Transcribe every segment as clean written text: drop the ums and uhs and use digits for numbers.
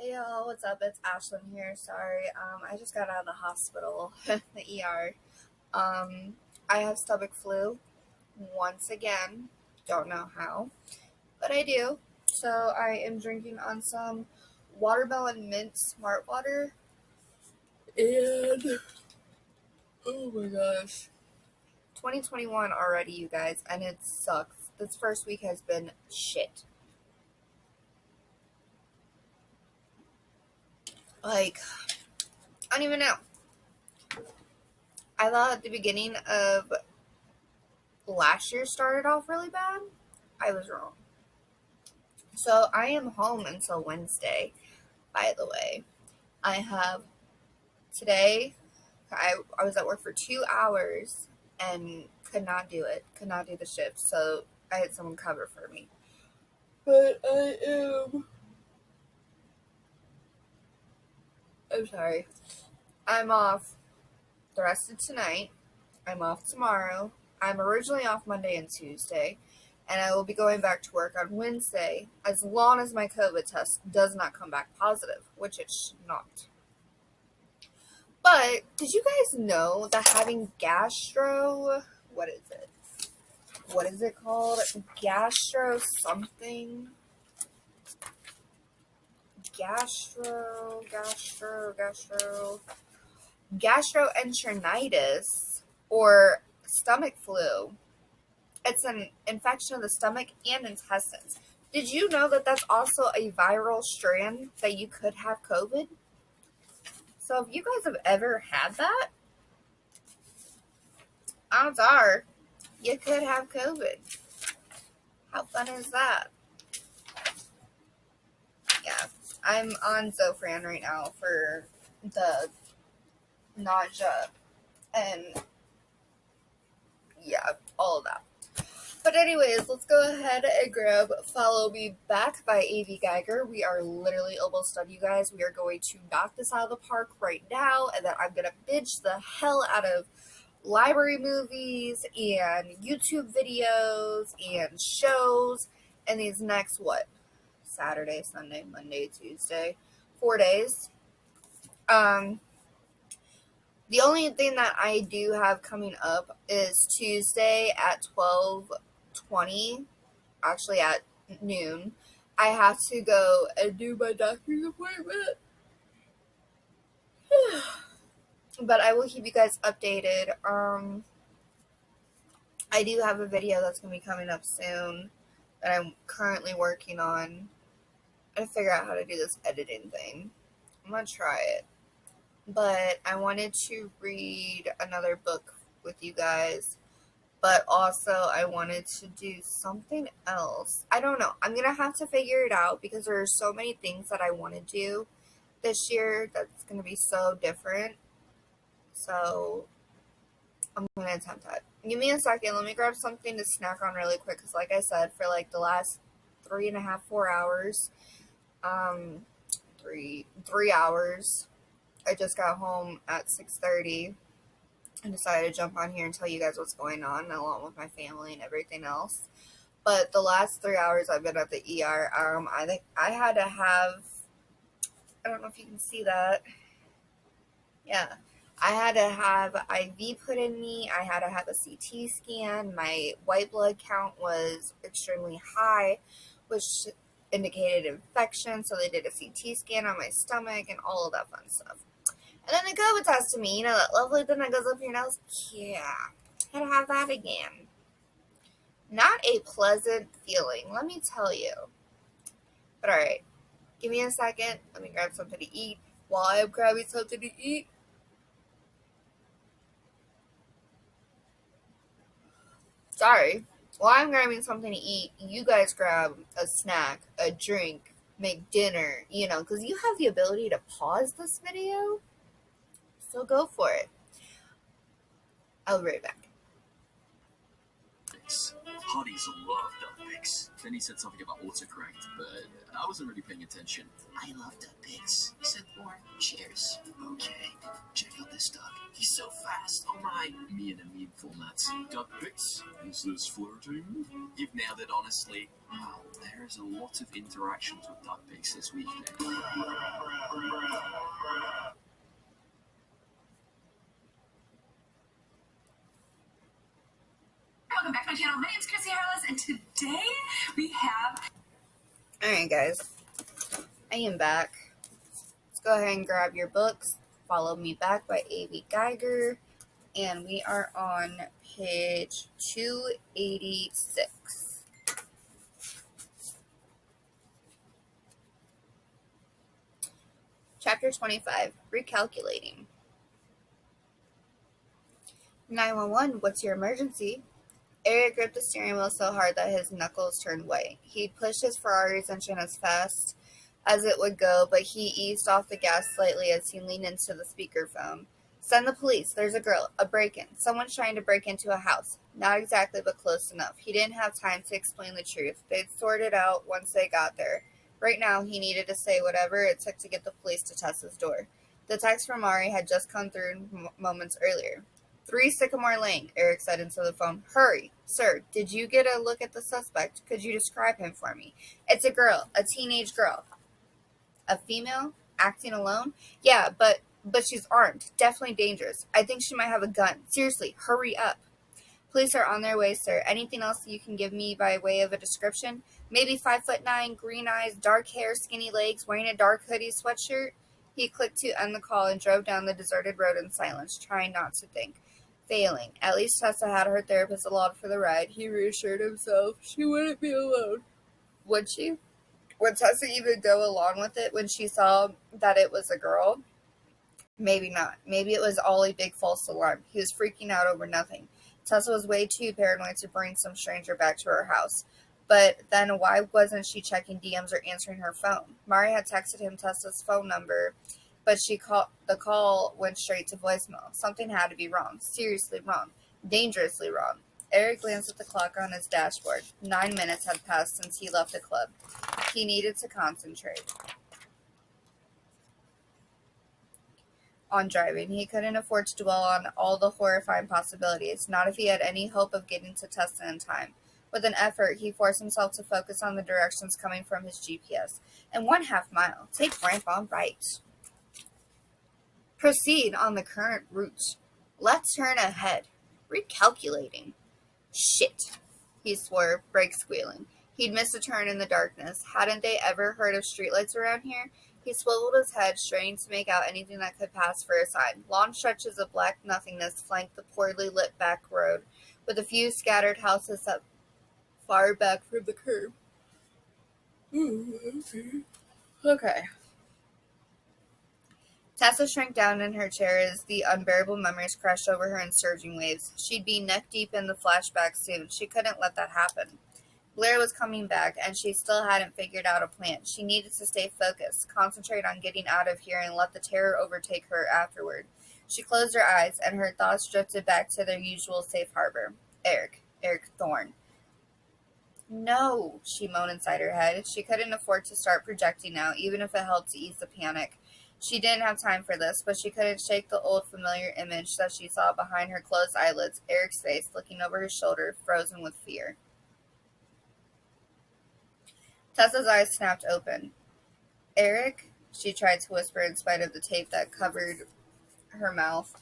Hey y'all, what's up? It's Ashlyn here. Sorry, I just got out of the hospital, the ER. Um, I have stomach flu once again. Don't know how, but I do. So I am drinking on some watermelon mint smart water, and oh my gosh, 2021 already, you guys, and it sucks. This first week has been shit. Like, I don't even know. I thought at the beginning of last year started off really bad. I was wrong. So I am home until Wednesday, by the way. I have today, I was at work for 2 hours and could not do it, could not do the shift. So I had someone cover for me. But I'm sorry. I'm off the rest of tonight. I'm off tomorrow. I'm originally off Monday and Tuesday, and I will be going back to work on Wednesday as long as my COVID test does not come back positive, which it should not. But did you guys know that having what is it? What is it called? Gastroenteritis or stomach flu. It's an infection of the stomach and intestines. Did you know that that's also a viral strand that you could have COVID? So if you guys have ever had that, odds are you could have COVID. How fun is that? Yeah, I'm on Zofran right now for the nausea and yeah, all of that. But anyways, let's go ahead and grab Follow Me Back by A.V. Geiger. We are literally almost done, you guys. We are going to knock this out of the park right now, and then I'm going to binge the hell out of library movies and YouTube videos and shows and these next, Saturday, Sunday, Monday, Tuesday, 4 days. The only thing that I do have coming up is Tuesday at 12:20, actually at noon. I have to go and do my doctor's appointment. But I will keep you guys updated. I do have a video that's going to be coming up soon that I'm currently working on. I gotta figure out how to do this editing thing. I'm going to try it. But I wanted to read another book with you guys. But also I wanted to do something else. I don't know. I'm going to have to figure it out because there are so many things that I want to do this year that's going to be so different. So I'm going to attempt that. Give me a second. Let me grab something to snack on really quick. Because like I said, for like the last 3.5, 4 hours, 3 hours, I just got home at 6:30 and decided to jump on here and tell you guys what's going on along with my family and everything else. But the last 3 hours I've been at the ER, I think I had to have, I don't know if you can see that. Yeah. I had to have IV put in me. I had to have a CT scan. My white blood count was extremely high, which indicated infection. So they did a CT scan on my stomach and all of that fun stuff. And then the COVID test to me, that lovely thing that goes up your nose. Yeah, had to have that again. Not a pleasant feeling, let me tell you. But alright, give me a second. Let me grab something to eat. While I'm grabbing something to eat, while I'm grabbing something to eat, you guys grab a snack, a drink, make dinner, because you have the ability to pause this video. So go for it. I'll be right back. Hotties love duck pics. Then he said something about autocorrect, but I wasn't really paying attention. I love duck pics. You said more. Cheers. Okay, check out this duck. He's so fast. Oh my. Me and a meme formats. Duck pics? Is this flirting? You've nailed it, honestly. Wow, there's a lot of interactions with duck pics this week. Welcome back to my channel. My name is Chrissy Harless, and today we have... Alright guys, I am back. Let's go ahead and grab your books. Follow Me Back by A.V. Geiger. And we are on page 286. Chapter 25, Recalculating. 911, what's your emergency? Eric gripped the steering wheel so hard that his knuckles turned white. He pushed his Ferrari's engine as fast as it would go, but he eased off the gas slightly as he leaned into the speakerphone. Send the police. There's a girl. A break-in. Someone's trying to break into a house. Not exactly, but close enough. He didn't have time to explain the truth. They'd sort it out once they got there. Right now, he needed to say whatever it took to get the police to Tessa's door. The text from Mari had just come through moments earlier. 3 Sycamore Lane, Eric said into the phone. Hurry. Sir, did you get a look at the suspect? Could you describe him for me? It's a girl. A teenage girl. A female? Acting alone? Yeah, but she's armed. Definitely dangerous. I think she might have a gun. Seriously, hurry up. Police are on their way, sir. Anything else you can give me by way of a description? Maybe 5'9", green eyes, dark hair, skinny legs, wearing a dark hoodie sweatshirt? He clicked to end the call and drove down the deserted road in silence, trying not to think. Failing. At least Tessa had her therapist along for the ride. He reassured himself she wouldn't be alone. Would she? Would Tessa even go along with it when she saw that it was a girl? Maybe not. Maybe it was all a big false alarm. He was freaking out over nothing. Tessa was way too paranoid to bring some stranger back to her house. But then why wasn't she checking DMs or answering her phone? Mari had texted him Tessa's phone number, but the call went straight to voicemail. Something had to be wrong. Seriously wrong. Dangerously wrong. Eric glanced at the clock on his dashboard. 9 minutes had passed since he left the club. He needed to concentrate on driving. He couldn't afford to dwell on all the horrifying possibilities, not if he had any hope of getting to Tessa in time. With an effort, he forced himself to focus on the directions coming from his GPS. In 1/2 mile, take ramp on right. Proceed on the current route. Let's turn ahead. Recalculating. Shit, he swore, brake squealing. He'd missed a turn in the darkness. Hadn't they ever heard of streetlights around here? He swiveled his head, straining to make out anything that could pass for a sign. Long stretches of black nothingness flanked the poorly lit back road, with a few scattered houses set far back from the curb. Okay. Tessa shrank down in her chair as the unbearable memories crashed over her in surging waves. She'd be neck-deep in the flashback soon. She couldn't let that happen. Blair was coming back, and she still hadn't figured out a plan. She needed to stay focused, concentrate on getting out of here, and let the terror overtake her afterward. She closed her eyes, and her thoughts drifted back to their usual safe harbor. Eric Thorne. No, she moaned inside her head. She couldn't afford to start projecting now, even if it helped to ease the panic. She didn't have time for this, but she couldn't shake the old familiar image that she saw behind her closed eyelids, Eric's face looking over his shoulder, frozen with fear. Tessa's eyes snapped open. Eric, she tried to whisper in spite of the tape that covered her mouth.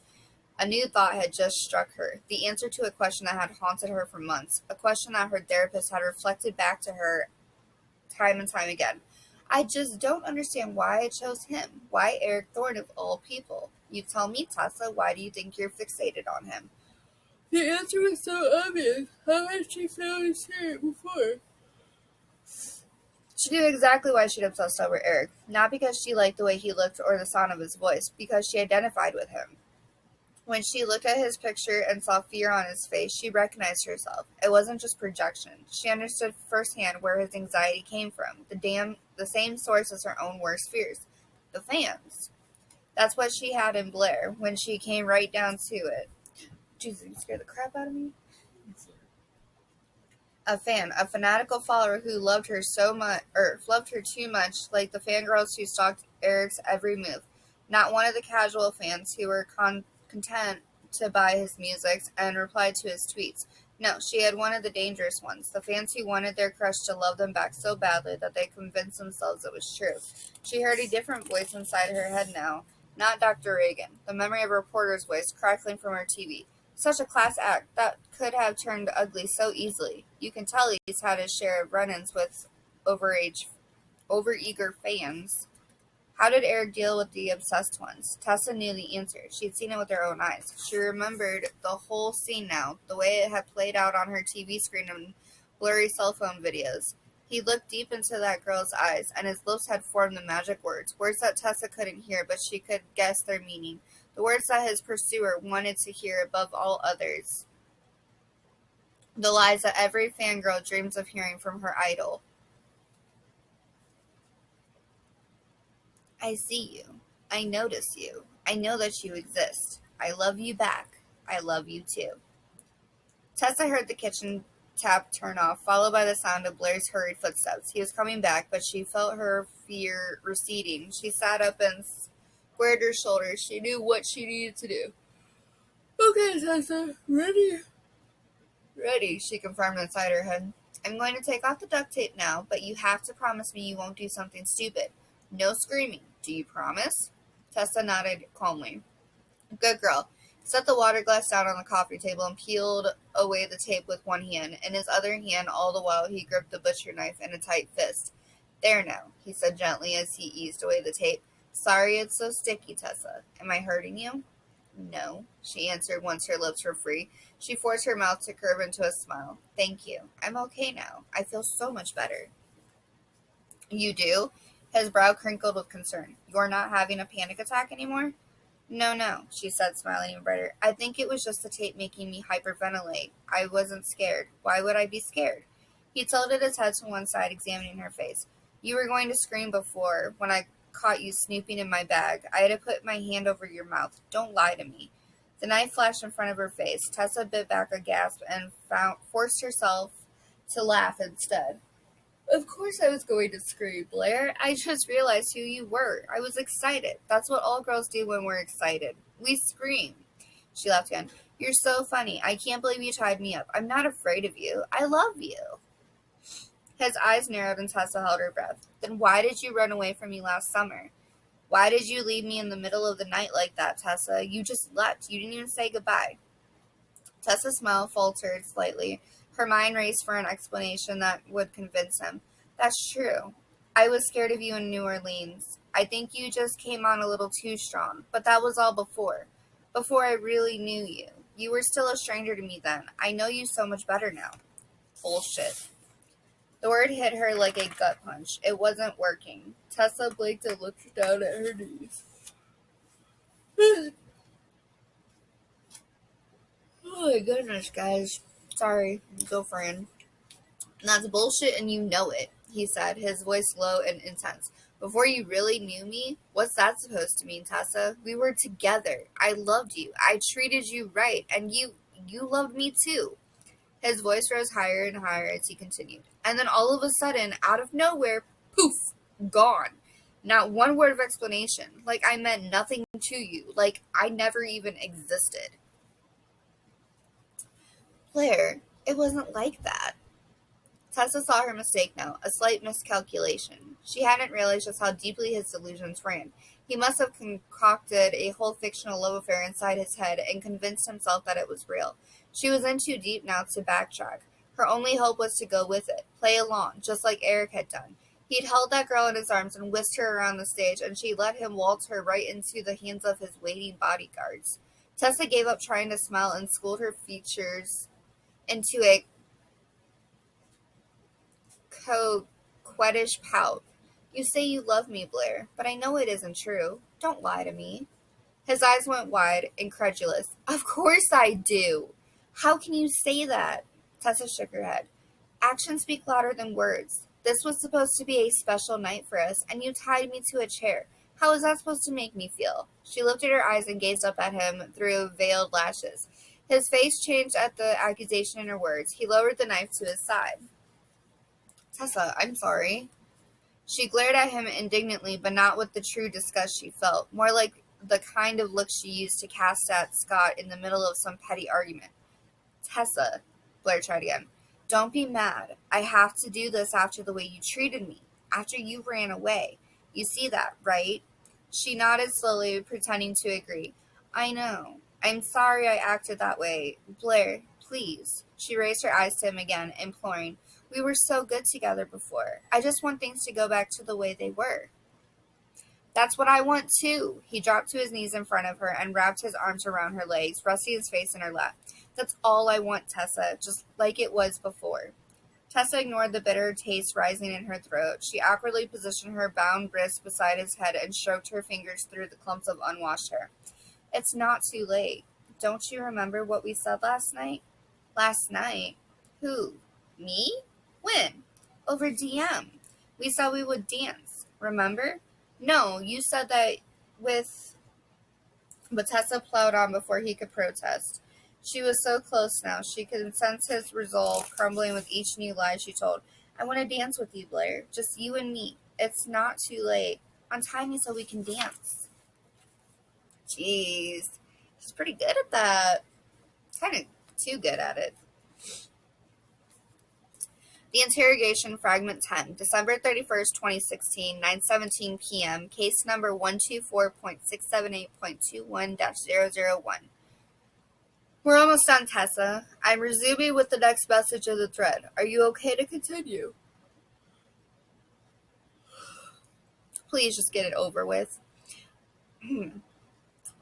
A new thought had just struck her, the answer to a question that had haunted her for months, a question that her therapist had reflected back to her time and time again. I just don't understand why I chose him. Why Eric Thorne of all people? You tell me, Tessa, why do you think you're fixated on him? The answer was so obvious. How had she failed to see it before? She knew exactly why she'd obsessed over Eric. Not because she liked the way he looked or the sound of his voice, because she identified with him. When she looked at his picture and saw fear on his face, she recognized herself. It wasn't just projection. She understood firsthand where his anxiety came from. The same source as her own worst fears. The fans. That's what she had in Blair, when she came right down to it. Jesus, you scared the crap out of me? A fan, a fanatical follower who loved her so much, or loved her too much, like the fangirls who stalked Eric's every move. Not one of the casual fans who were content to buy his music and reply to his tweets. No, she had one of the dangerous ones, the fans who wanted their crush to love them back so badly that they convinced themselves it was true. She heard a different voice inside her head now, not Dr. Reagan, the memory of a reporter's voice crackling from her TV. Such a class act that could have turned ugly so easily. You can tell he's had his share of run-ins with overeager fans. How did Eric deal with the obsessed ones? Tessa knew the answer. She'd seen it with her own eyes. She remembered the whole scene now, the way it had played out on her TV screen and blurry cell phone videos. He looked deep into that girl's eyes, and his lips had formed the magic words that Tessa couldn't hear, but she could guess their meaning. The words that his pursuer wanted to hear above all others. The lies that every fangirl dreams of hearing from her idol. I see you. I notice you. I know that you exist. I love you back. I love you too. Tessa heard the kitchen tap turn off, followed by the sound of Blair's hurried footsteps. He was coming back, but she felt her fear receding. She sat up and squared her shoulders. She knew what she needed to do. Okay, Tessa. Ready? Ready, she confirmed inside her head. I'm going to take off the duct tape now, but you have to promise me you won't do something stupid. No screaming. Do you promise? Tessa nodded calmly. Good girl. He set the water glass down on the coffee table and peeled away the tape with one hand. In his other hand, all the while, he gripped the butcher knife in a tight fist. There now, he said gently as he eased away the tape. Sorry it's so sticky, Tessa. Am I hurting you? No, she answered once her lips were free. She forced her mouth to curve into a smile. Thank you. I'm okay now. I feel so much better. You do? His brow crinkled with concern. You're not having a panic attack anymore? No, she said, smiling even brighter. I think it was just the tape making me hyperventilate. I wasn't scared. Why would I be scared? He tilted his head to one side, examining her face. You were going to scream before, when I caught you snooping in my bag. I had to put my hand over your mouth. Don't lie to me. The knife flashed in front of her face. Tessa bit back a gasp and forced herself to laugh instead. Of course I was going to scream, Blair. I just realized who you were. I was excited. That's what all girls do when we're excited. We scream. She laughed again. You're so funny. I can't believe you tied me up. I'm not afraid of you. I love you. His eyes narrowed and Tessa held her breath. Then why did you run away from me last summer? Why did you leave me in the middle of the night like that, Tessa? You just left. You didn't even say goodbye. Tessa's smile faltered slightly. Her mind raced for an explanation that would convince him. That's true. I was scared of you in New Orleans. I think you just came on a little too strong. But that was all before. Before I really knew you. You were still a stranger to me then. I know you so much better now. Bullshit. The word hit her like a gut punch. It wasn't working. Tessa blinked and looked down at her knees. Oh my goodness, guys. Sorry, girlfriend. That's bullshit and you know it, he said, his voice low and intense. Before you really knew me? What's that supposed to mean, Tessa? We were together. I loved you. I treated you right. And you loved me too. His voice rose higher and higher as he continued. And then all of a sudden, out of nowhere, poof, gone. Not one word of explanation. Like I meant nothing to you. Like I never even existed. Blair, it wasn't like that. Tessa saw her mistake now, a slight miscalculation. She hadn't realized just how deeply his delusions ran. He must have concocted a whole fictional love affair inside his head and convinced himself that it was real. She was in too deep now to backtrack. Her only hope was to go with it, play along, just like Eric had done. He'd held that girl in his arms and whisked her around the stage, and she let him waltz her right into the hands of his waiting bodyguards. Tessa gave up trying to smile and schooled her features into a coquettish pout. You say you love me, Blair, but I know it isn't true. Don't lie to me. His eyes went wide, incredulous. Of course I do. How can you say that? Tessa shook her head. Actions speak louder than words. This was supposed to be a special night for us, and you tied me to a chair. How is that supposed to make me feel? She lifted her eyes and gazed up at him through veiled lashes. His face changed at the accusation in her words. He lowered the knife to his side. Tessa, I'm sorry. She glared at him indignantly, but not with the true disgust she felt, more like the kind of look she used to cast at Scott in the middle of some petty argument. Tessa, Blair tried again, don't be mad. I have to do this after the way you treated me, after you ran away. You see that, right? She nodded slowly, pretending to agree. I know. I'm sorry I acted that way. Blair, please. She raised her eyes to him again, imploring. We were so good together before. I just want things to go back to the way they were. That's what I want too. He dropped to his knees in front of her and wrapped his arms around her legs, resting his face in her lap. That's all I want, Tessa, just like it was before. Tessa ignored the bitter taste rising in her throat. She awkwardly positioned her bound wrist beside his head and stroked her fingers through the clumps of unwashed hair. It's not too late. Don't you remember what we said last night? Last night? Who? Me? When? Over DM. We said we would dance. Remember? No, you said that with... But Tessa plowed on before he could protest. She was so close now. She could sense his resolve crumbling with each new lie she told. I want to dance with you, Blair. Just you and me. It's not too late. Untie me so we can dance. Jeez. She's pretty good at that. Kind of too good at it. The Interrogation, Fragment 10, December 31st, 2016, 9:17 p.m., case number 124.678.21-001. We're almost done, Tessa. I'm resuming with the next message of the thread. Are you okay to continue? Please just get it over with.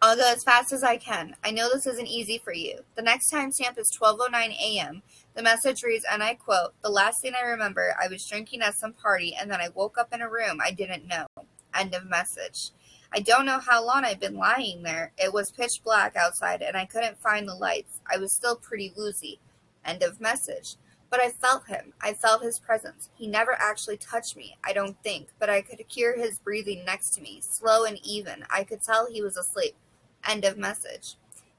I'll go as fast as I can. I know this isn't easy for you. The next timestamp is 12:09 a.m. The message reads, and I quote, the last thing I remember, I was drinking at some party and then I woke up in a room I didn't know. End of message. I don't know how long I've been lying there. It was pitch black outside and I couldn't find the lights. I was still pretty woozy. End of message. But I felt him. I felt his presence. He never actually touched me, I don't think, but I could hear his breathing next to me, slow and even. I could tell he was asleep. End of message.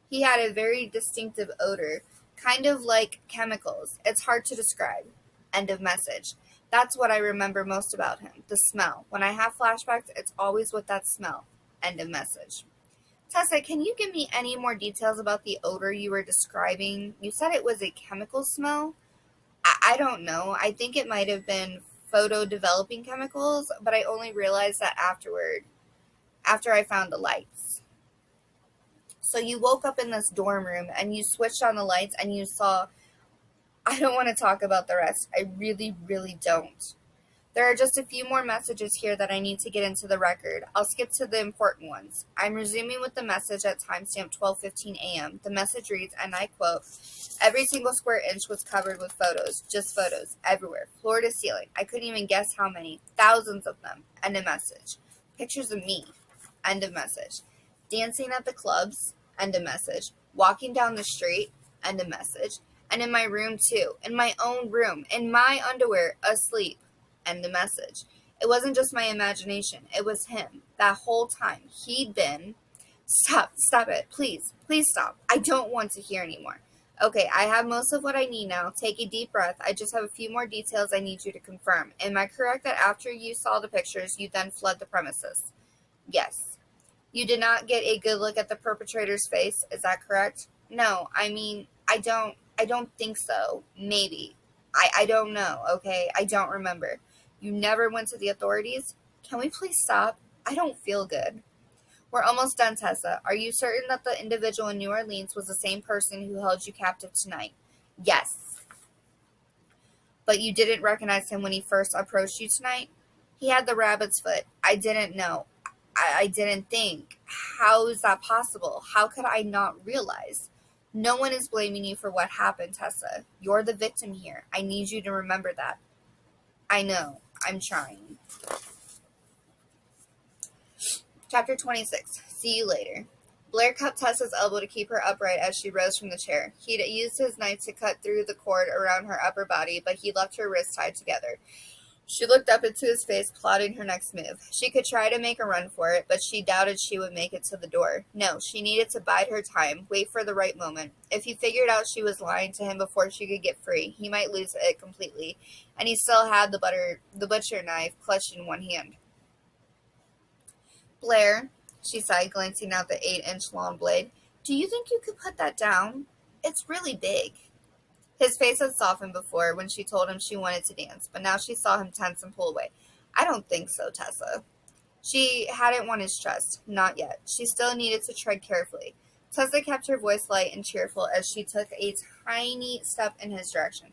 He had a very distinctive odor, kind of like chemicals. It's hard to describe. End of message. That's what I remember most about him, the smell. When I have flashbacks, it's always with that smell. End of message. Tessa, can you give me any more details about the odor you were describing? You said it was a chemical smell? I don't know. I think it might have been photo-developing chemicals, but I only realized that after I found the lights. So you woke up in this dorm room and you switched on the lights and you saw... I don't want to talk about the rest. I really, really don't. There are just a few more messages here that I need to get into the record. I'll skip to the important ones. I'm resuming with the message at timestamp 12:15 a.m. The message reads, and I quote, every single square inch was covered with photos, just photos, everywhere, floor to ceiling. I couldn't even guess how many, thousands of them. End of message. Pictures of me. End of message. Dancing at the clubs. End of message. Walking down the street. End of message. And in my room too. In my own room. In my underwear. Asleep. End of message. It wasn't just my imagination. It was him. That whole time. He'd been... Stop it. Please stop. I don't want to hear anymore. Okay, I have most of what I need now. Take a deep breath. I just have a few more details I need you to confirm. Am I correct that after you saw the pictures, you then fled the premises? Yes. You did not get a good look at the perpetrator's face, is that correct? No, I mean, I don't think so. Maybe. I don't know, okay? I don't remember. You never went to the authorities? Can we please stop? I don't feel good. We're almost done, Tessa. Are you certain that the individual in New Orleans was the same person who held you captive tonight? Yes. But you didn't recognize him when he first approached you tonight? He had the rabbit's foot. I didn't know. I didn't think. How is that possible? How could I not realize? No one is blaming you for what happened, Tessa. You're the victim here. I need you to remember that. I know. I'm trying. Chapter 26. See you later. Blair cut Tessa's elbow to keep her upright as she rose from the chair. He'd used his knife to cut through the cord around her upper body, but he left her wrists tied together. She looked up into his face, plotting her next move. She could try to make a run for it, but she doubted she would make it to the door. No, she needed to bide her time, wait for the right moment. If he figured out she was lying to him before she could get free, he might lose it completely, and he still had the butcher knife clutched in one hand. Blair, she sighed, glancing at the 8-inch long blade, do you think you could put that down? It's really big. His face had softened before when she told him she wanted to dance, but now she saw him tense and pull away. I don't think so, Tessa. She hadn't won his trust. Not yet. She still needed to tread carefully. Tessa kept her voice light and cheerful as she took a tiny step in his direction.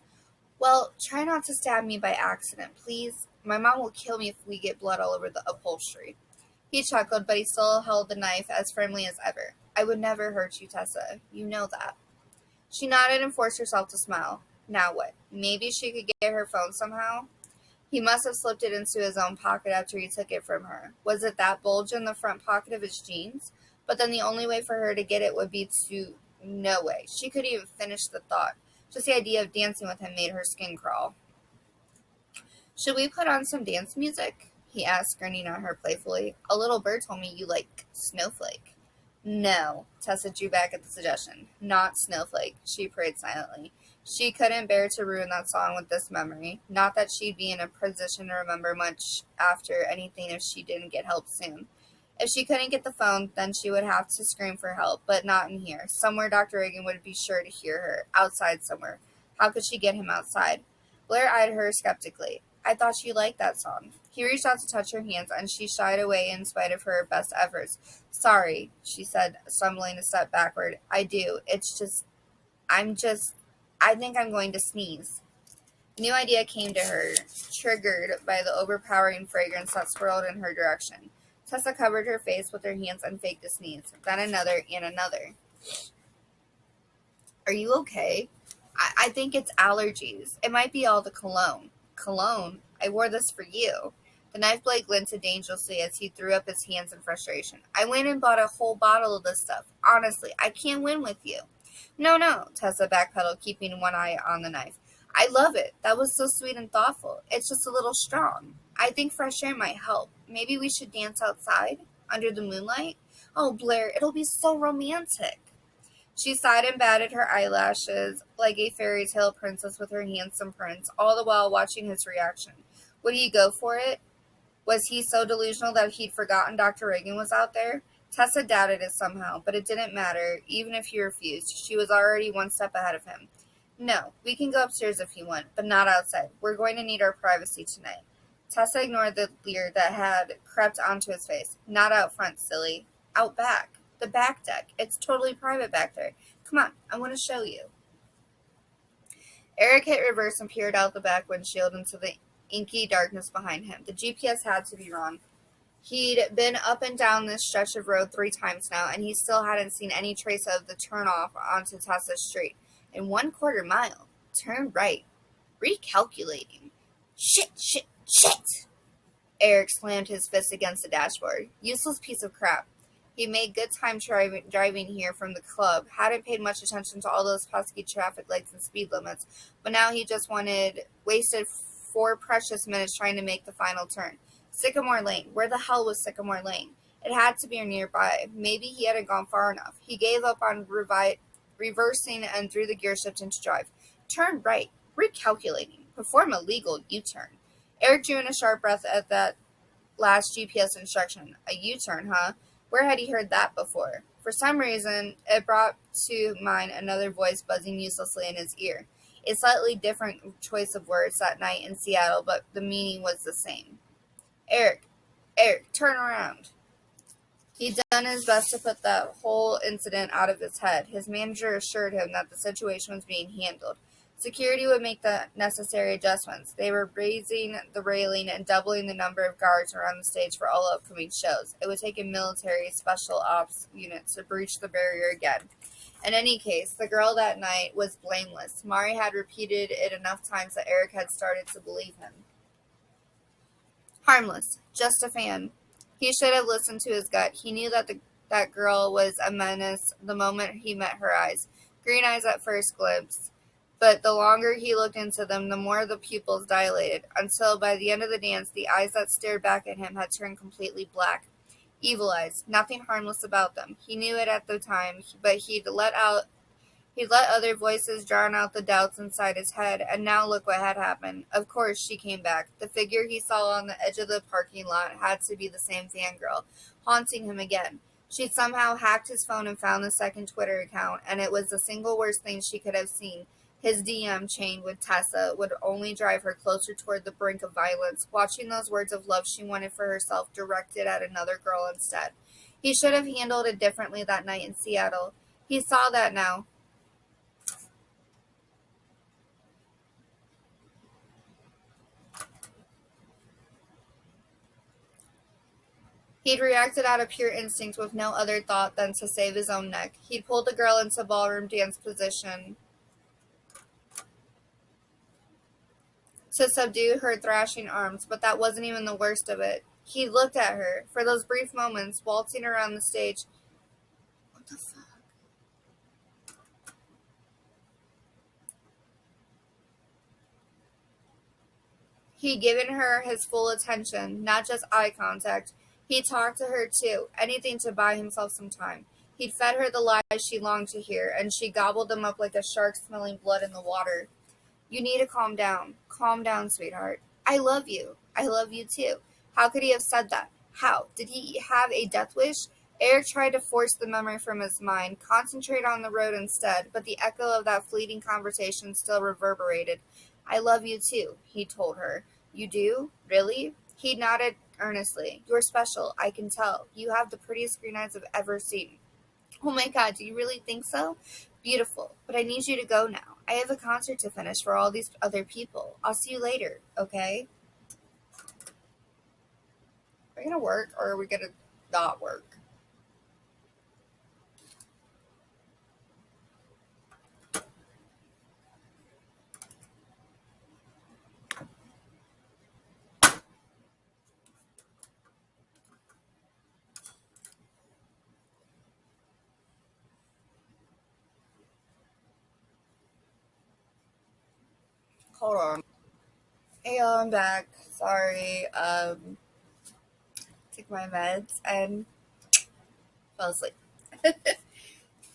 Well, try not to stab me by accident, please. My mom will kill me if we get blood all over the upholstery. He chuckled, but he still held the knife as firmly as ever. I would never hurt you, Tessa. You know that. She nodded and forced herself to smile. Now what? Maybe she could get her phone somehow? He must have slipped it into his own pocket after he took it from her. Was it that bulge in the front pocket of his jeans? But then the only way for her to get it would be to... No way. She couldn't even finish the thought. Just the idea of dancing with him made her skin crawl. Should we put on some dance music? He asked, grinning at her playfully. A little bird told me you like Snowflake. No, Tessa drew back at the suggestion. Not Snowflake, she prayed silently. She couldn't bear to ruin that song with this memory. Not that she'd be in a position to remember much after anything if she didn't get help soon. If she couldn't get the phone, then she would have to scream for help, but not in here. Somewhere Dr. Reagan would be sure to hear her. Outside somewhere. How could she get him outside? Blair eyed her skeptically. I thought you liked that song. He reached out to touch her hands, and she shied away in spite of her best efforts. Sorry, she said, stumbling a step backward. I do. I think I'm going to sneeze. A new idea came to her, triggered by the overpowering fragrance that swirled in her direction. Tessa covered her face with her hands and faked a sneeze, then another and another. Are you okay? I think it's allergies. It might be all the cologne. Cologne? I wore this for you. The knife blade glinted dangerously as he threw up his hands in frustration. I went and bought a whole bottle of this stuff. Honestly, I can't win with you. No, Tessa backpedaled, keeping one eye on the knife. I love it. That was so sweet and thoughtful. It's just a little strong. I think fresh air might help. Maybe we should dance outside? Under the moonlight? Oh, Blair, it'll be so romantic. She sighed and batted her eyelashes like a fairy tale princess with her handsome prince, all the while watching his reaction. Would he go for it? Was he so delusional that he'd forgotten Dr. Reagan was out there? Tessa doubted it somehow, but it didn't matter, even if he refused. She was already one step ahead of him. No, we can go upstairs if you want, but not outside. We're going to need our privacy tonight. Tessa ignored the leer that had crept onto his face. Not out front, silly. Out back. The back deck. It's totally private back there. Come on, I want to show you. Eric hit reverse and peered out the back windshield into the inky darkness behind him. The GPS had to be wrong. He'd been up and down this stretch of road 3 times now, and he still hadn't seen any trace of the turnoff onto Tessa's street. In 1/4 mile. Turn right. Recalculating. Shit! Eric slammed his fist against the dashboard. Useless piece of crap. He made good time driving here from the club, hadn't paid much attention to all those pesky traffic lights and speed limits, but now he just wasted 4 precious minutes trying to make the final turn. Sycamore Lane. Where the hell was Sycamore Lane? It had to be nearby. Maybe he hadn't gone far enough. He gave up on reversing and threw the gear shift into drive. Turn right. Recalculating. Perform a legal U-turn. Eric drew in a sharp breath at that last GPS instruction. A U-turn, huh? Where had he heard that before? For some reason, it brought to mind another voice buzzing uselessly in his ear. A slightly different choice of words that night in Seattle, but the meaning was the same. Eric, turn around. He'd done his best to put that whole incident out of his head. His manager assured him that the situation was being handled. Security would make the necessary adjustments. They were raising the railing and doubling the number of guards around the stage for all upcoming shows. It would take a military special ops unit to breach the barrier again. In any case, the girl that night was blameless. Mari had repeated it enough times that Eric had started to believe him. Harmless. Just a fan. He should have listened to his gut. He knew that that girl was a menace the moment he met her eyes. Green eyes at first glimpse. But the longer he looked into them, the more the pupils dilated, until by the end of the dance, the eyes that stared back at him had turned completely black. Evil eyes, nothing harmless about them. He knew it at the time, but he'd let other voices drown out the doubts inside his head, and now look what had happened. Of course, she came back. The figure he saw on the edge of the parking lot had to be the same fangirl, haunting him again. She'd somehow hacked his phone and found the second Twitter account, and it was the single worst thing she could have seen. His DM chain with Tessa would only drive her closer toward the brink of violence, watching those words of love she wanted for herself directed at another girl instead. He should have handled it differently that night in Seattle. He saw that now. He'd reacted out of pure instinct with no other thought than to save his own neck. He'd pulled the girl into ballroom dance position to subdue her thrashing arms, but that wasn't even the worst of it. He looked at her, for those brief moments, waltzing around the stage. What the fuck? He'd given her his full attention, not just eye contact. He'd talked to her too, anything to buy himself some time. He'd fed her the lies she longed to hear, and she gobbled them up like a shark smelling blood in the water. You need to calm down. Calm down, sweetheart. I love you. I love you too. How could he have said that? How? Did he have a death wish? Eric tried to force the memory from his mind, concentrate on the road instead, but the echo of that fleeting conversation still reverberated. I love you too, he told her. You do? Really? He nodded earnestly. You're special, I can tell. You have the prettiest green eyes I've ever seen. Oh my god, do you really think so? Beautiful, but I need you to go now. I have a concert to finish for all these other people. I'll see you later, okay? Are we gonna work or are we gonna not work? Hold on. Hey y'all, I'm back. Sorry, took my meds and fell asleep.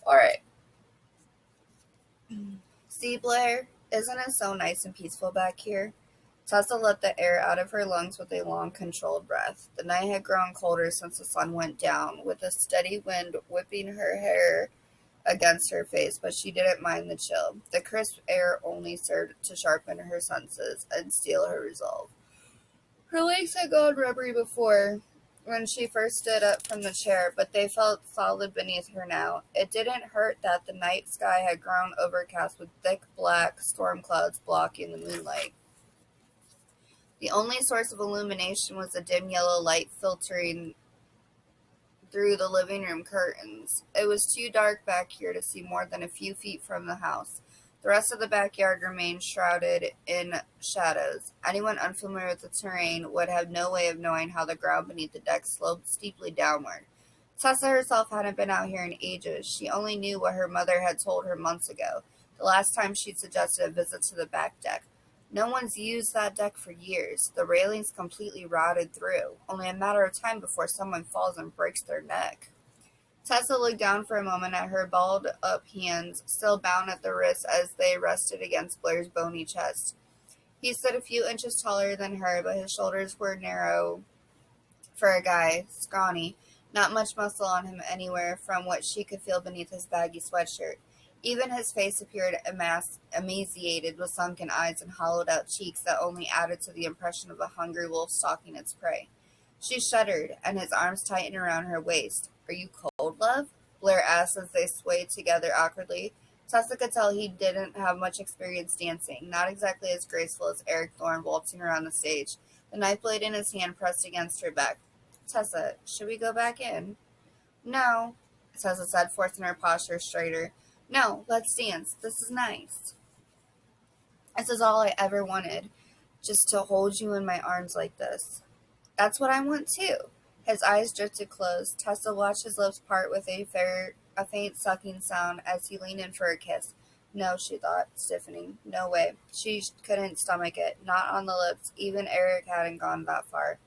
Alright. See, Blair, isn't it so nice and peaceful back here? Tessa let the air out of her lungs with a long, controlled breath. The night had grown colder since the sun went down, with a steady wind whipping her hair against her face, but she didn't mind the chill. The crisp air only served to sharpen her senses and steel her resolve. Her legs had gone rubbery before, when she first stood up from the chair, but they felt solid beneath her now. It didn't hurt that the night sky had grown overcast with thick black storm clouds blocking the moonlight. The only source of illumination was the dim yellow light filtering through the living room curtains. It was too dark back here to see more than a few feet from the house. The rest of the backyard remained shrouded in shadows. Anyone unfamiliar with the terrain would have no way of knowing how the ground beneath the deck sloped steeply downward. Tessa herself hadn't been out here in ages. She only knew what her mother had told her months ago, the last time she'd suggested a visit to the back deck. No one's used that deck for years. The railing's completely rotted through. Only a matter of time before someone falls and breaks their neck. Tessa looked down for a moment at her balled-up hands, still bound at the wrists as they rested against Blair's bony chest. He stood a few inches taller than her, but his shoulders were narrow for a guy, scrawny, not much muscle on him anywhere from what she could feel beneath his baggy sweatshirt. Even his face appeared emaciated, with sunken eyes and hollowed-out cheeks that only added to the impression of a hungry wolf stalking its prey. She shuddered, and his arms tightened around her waist. Are you cold, love? Blair asked as they swayed together awkwardly. Tessa could tell he didn't have much experience dancing, not exactly as graceful as Eric Thorne waltzing around the stage. The knife blade in his hand pressed against her back. Tessa, should we go back in? No, Tessa said, forcing her posture straighter. No, let's dance. This is nice. This is all I ever wanted, just to hold you in my arms like this. That's what I want too. His eyes drifted closed. Tessa watched his lips part with a faint sucking sound as he leaned in for a kiss. No, she thought, stiffening. No way. She couldn't stomach it. Not on the lips. Even Eric hadn't gone that far.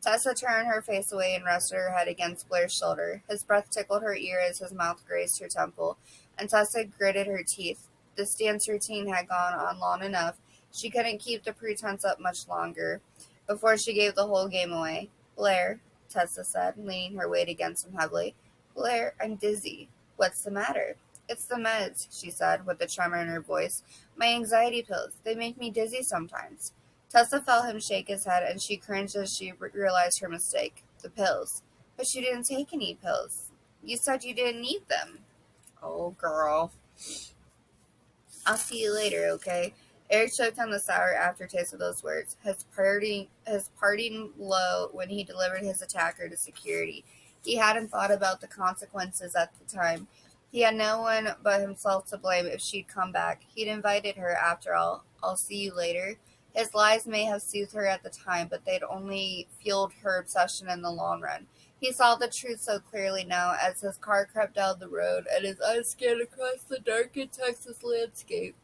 Tessa turned her face away and rested her head against Blair's shoulder. His breath tickled her ear as his mouth grazed her temple, and Tessa gritted her teeth. This dance routine had gone on long enough. She couldn't keep the pretense up much longer before she gave the whole game away. Blair, Tessa said, leaning her weight against him heavily. Blair, I'm dizzy. What's the matter? It's the meds, she said, with a tremor in her voice. My anxiety pills. They make me dizzy sometimes. Tessa felt him shake his head, and she cringed as she realized her mistake. The pills. But you didn't take any pills. You said you didn't need them. Oh, girl. I'll see you later, okay? Eric choked on the sour aftertaste of those words, his parting low when he delivered his attacker to security. He hadn't thought about the consequences at the time. He had no one but himself to blame if she'd come back. He'd invited her, after all. I'll see you later. His lies may have soothed her at the time, but they'd only fueled her obsession in the long run. He saw the truth so clearly now as his car crept down the road and his eyes scanned across the darkened Texas landscape.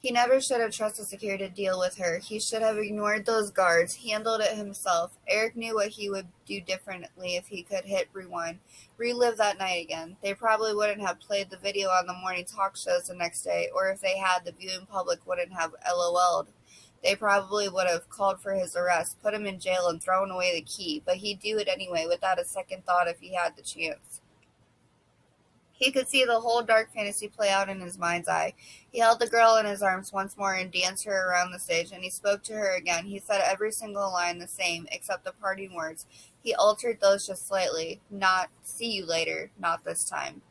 He never should have trusted security to deal with her. He should have ignored those guards, handled it himself. Eric knew what he would do differently if he could hit rewind, relive that night again. They probably wouldn't have played the video on the morning talk shows the next day, or if they had, the viewing public wouldn't have LOL'd. They probably would have called for his arrest, put him in jail, and thrown away the key, but he'd do it anyway without a second thought if he had the chance. He could see the whole dark fantasy play out in his mind's eye. He held the girl in his arms once more and danced her around the stage, and he spoke to her again. He said every single line the same, except the parting words. He altered those just slightly. Not, see you later, not this time.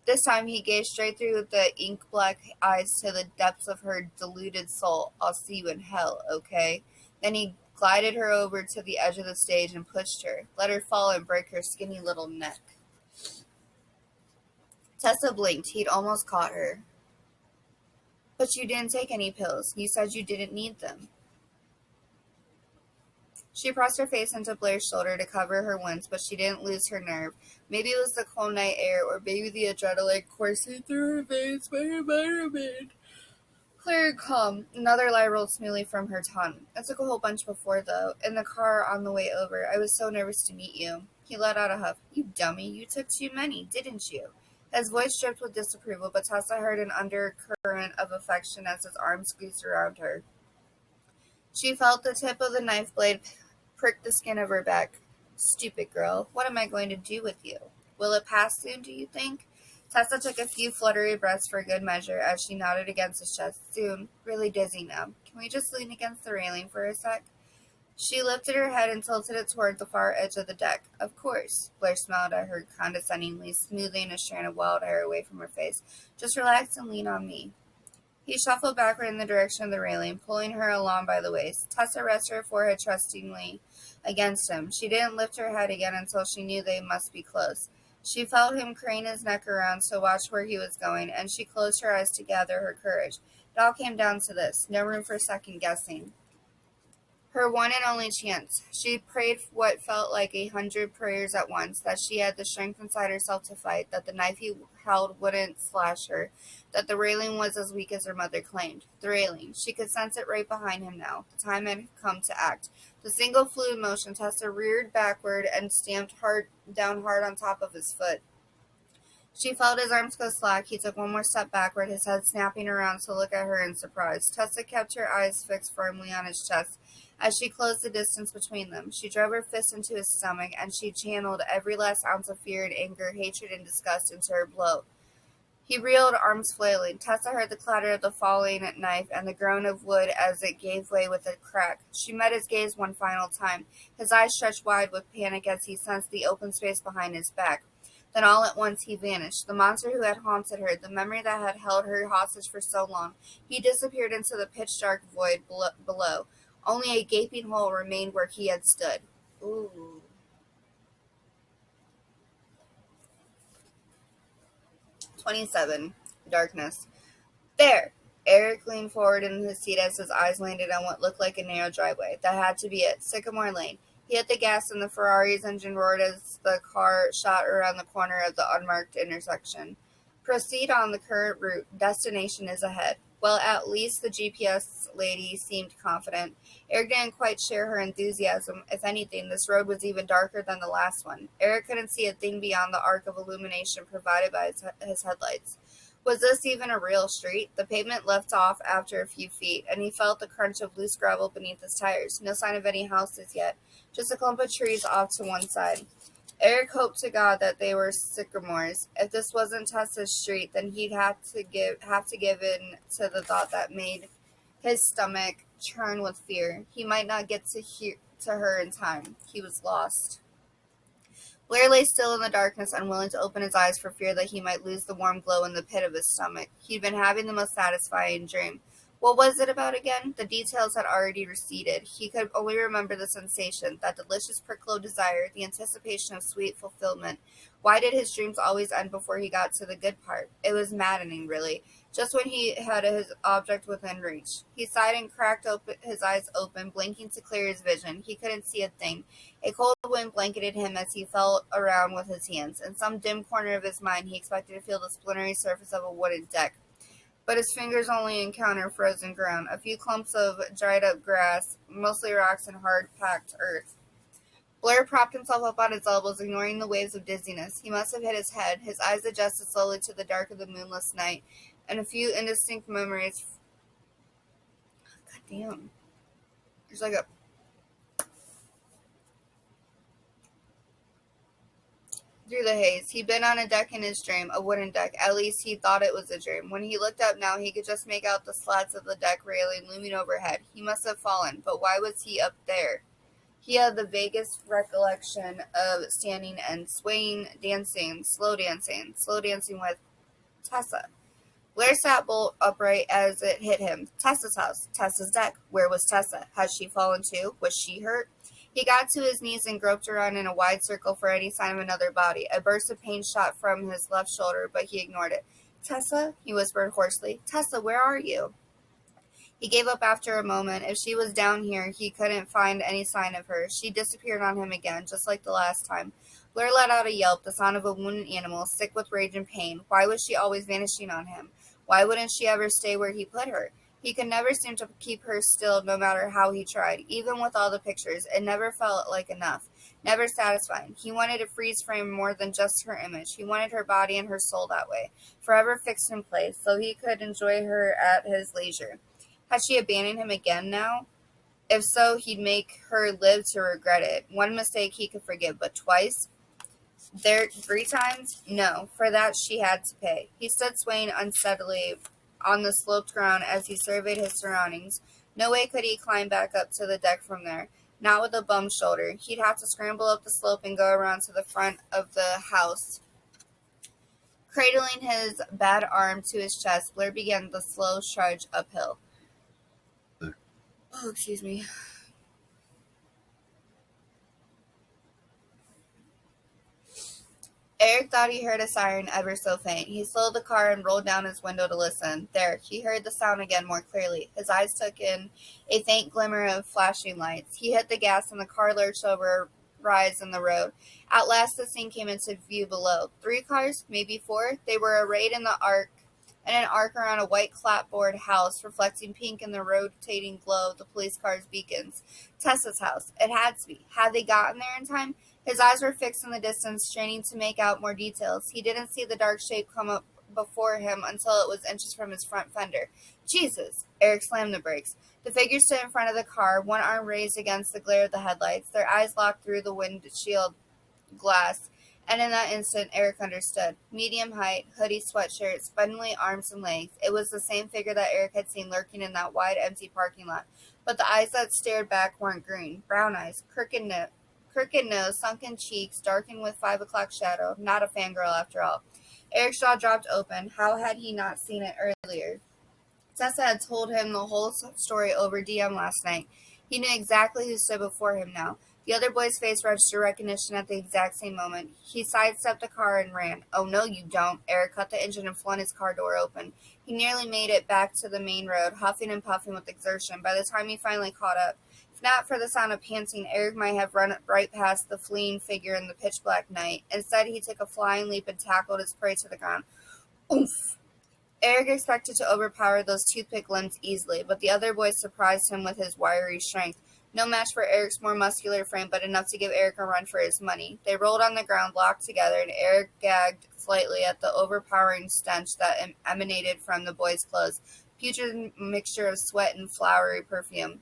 This time he gazed straight through the ink-black eyes to the depths of her deluded soul. I'll see you in hell, okay? Then he glided her over to the edge of the stage and pushed her, let her fall and break her skinny little neck. Tessa blinked. He'd almost caught her. But you didn't take any pills. You said you didn't need them. She pressed her face into Blair's shoulder to cover her wounds, but she didn't lose her nerve. Maybe it was the cold night air, or maybe the adrenaline coursing through her veins by her mind. Clear and calm. Another lie rolled smoothly from her tongue. It took a whole bunch before, though. In the car on the way over, I was so nervous to meet you. He let out a huff. You dummy, you took too many, didn't you? His voice dripped with disapproval, but Tessa heard an undercurrent of affection as his arms squeezed around her. She felt the tip of the knife blade prick the skin of her back. Stupid girl, what am I going to do with you? Will it pass soon, do you think? Tessa took a few fluttery breaths for good measure as she nodded against his chest. Soon. Really dizzy now. Can we just lean against the railing for a sec? She lifted her head and tilted it toward the far edge of the deck. Of course. Blair smiled at her condescendingly, smoothing a strand of wild hair away from her face. Just relax and lean on me. He shuffled backward in the direction of the railing, pulling her along by the waist. Tessa rested her forehead trustingly against him. She didn't lift her head again until she knew they must be close. She felt him crane his neck around to watch where he was going, and she closed her eyes to gather her courage. It all came down to this. No room for second guessing. Her one and only chance. She prayed what felt like 100 prayers at once, that she had the strength inside herself to fight, that the knife he held wouldn't slash her, that the railing was as weak as her mother claimed. The railing. She could sense it right behind him now. The time had come to act. The single fluid motion, Tessa reared backward and stamped down hard on top of his foot. She felt his arms go slack. He took one more step backward, his head snapping around to look at her in surprise. Tessa kept her eyes fixed firmly on his chest as she closed the distance between them. She drove her fist into his stomach, and she channeled every last ounce of fear and anger, hatred and disgust into her blow. He reeled, arms flailing. Tessa heard the clatter of the falling knife and the groan of wood as it gave way with a crack. She met his gaze one final time, his eyes stretched wide with panic as he sensed the open space behind his back. Then all at once he vanished. The monster who had haunted her, the memory that had held her hostage for so long, he disappeared into the pitch-dark void below. Only a gaping hole remained where he had stood. Ooh. 27. Darkness. There! Eric leaned forward in his seat as his eyes landed on what looked like a narrow driveway. That had to be it. Sycamore Lane. He hit the gas and the Ferrari's engine roared as the car shot around the corner of the unmarked intersection. Proceed on the current route. Destination is ahead. Well, at least the GPS lady seemed confident. Eric didn't quite share her enthusiasm. If anything, this road was even darker than the last one. Eric couldn't see a thing beyond the arc of illumination provided by his headlights. Was this even a real street? The pavement left off after a few feet, and he felt the crunch of loose gravel beneath his tires. No sign of any houses yet, just a clump of trees off to one side. Eric hoped to God that they were sycamores. If this wasn't Tessa's street, then he'd have to give in to the thought that made his stomach churn with fear. He might not get to her in time. He was lost. Blair lay still in the darkness, unwilling to open his eyes for fear that he might lose the warm glow in the pit of his stomach. He'd been having the most satisfying dream. What was it about again? The details had already receded. He could only remember the sensation, that delicious prickle of desire, the anticipation of sweet fulfillment. Why did his dreams always end before he got to the good part? It was maddening, really. Just when he had his object within reach. He sighed and cracked his eyes open, blinking to clear his vision. He couldn't see a thing. A cold wind blanketed him as he felt around with his hands. In some dim corner of his mind, he expected to feel the splintery surface of a wooden deck. But his fingers only encountered frozen ground, a few clumps of dried-up grass, mostly rocks and hard-packed earth. Blair propped himself up on his elbows, ignoring the waves of dizziness. He must have hit his head. His eyes adjusted slowly to the dark of the moonless night, and a few indistinct memories. God damn. There's like a... Through the haze. He'd been on a deck in his dream, a wooden deck. At least he thought it was a dream. When he looked up now, he could just make out the slats of the deck railing looming overhead. He must have fallen, but why was he up there? He had the vaguest recollection of standing and swaying, slow dancing with Tessa. Blair sat bolt upright as it hit him. Tessa's house. Tessa's deck. Where was Tessa? Had she fallen too? Was she hurt? He got to his knees and groped around in a wide circle for any sign of another body. A burst of pain shot from his left shoulder, but he ignored it. Tessa? He whispered hoarsely. Tessa, where are you? He gave up after a moment. If she was down here, he couldn't find any sign of her. She disappeared on him again, just like the last time. Blair let out a yelp, the sound of a wounded animal, sick with rage and pain. Why was she always vanishing on him? Why wouldn't she ever stay where he put her? He could never seem to keep her still no matter how he tried. Even with all the pictures, it never felt like enough. Never satisfying. He wanted to freeze frame more than just her image. He wanted her body and her soul that way, forever fixed in place, so he could enjoy her at his leisure. Had she abandoned him again now? If so, he'd make her live to regret it. One mistake he could forgive, but twice? There 3 times? No, for that she had to pay. He stood swaying unsteadily on the sloped ground as he surveyed his surroundings. No way could he climb back up to the deck from there. Not with a bum shoulder. He'd have to scramble up the slope and go around to the front of the house. Cradling his bad arm to his chest, Blair began the slow trudge uphill. Oh, excuse me. Eric thought he heard a siren ever so faint. He slowed the car and rolled down his window to listen. There, he heard the sound again more clearly. His eyes took in a faint glimmer of flashing lights. He hit the gas and the car lurched over a rise in the road. At last the scene came into view below. 3 cars, maybe 4. They were arrayed in an arc around a white clapboard house, reflecting pink in the rotating glow of the police car's beacons. Tessa's house. It had to be. Had they gotten there in time? His eyes were fixed in the distance, straining to make out more details. He didn't see the dark shape come up before him until it was inches from his front fender. Jesus! Eric slammed the brakes. The figure stood in front of the car, one arm raised against the glare of the headlights, their eyes locked through the windshield glass. And in that instant, Eric understood. Medium height, hoodie sweatshirt, spindly arms and legs. It was the same figure that Eric had seen lurking in that wide, empty parking lot. But the eyes that stared back weren't green. Brown eyes, crooked nose, sunken cheeks, darkened with 5 o'clock shadow. Not a fangirl after all. Eric's jaw dropped open. How had he not seen it earlier? Tessa had told him the whole story over DM last night. He knew exactly who stood before him now. The other boy's face registered recognition at the exact same moment. He sidestepped the car and ran. Oh, no, you don't. Eric cut the engine and flung his car door open. He nearly made it back to the main road, huffing and puffing with exertion. By the time he finally caught up, not for the sound of panting, Eric might have run right past the fleeing figure in the pitch-black night. Instead, he took a flying leap and tackled his prey to the ground. Oomph! Eric expected to overpower those toothpick limbs easily, but the other boy surprised him with his wiry strength. No match for Eric's more muscular frame, but enough to give Eric a run for his money. They rolled on the ground, locked together, and Eric gagged slightly at the overpowering stench that emanated from the boy's clothes, putrid mixture of sweat and flowery perfume.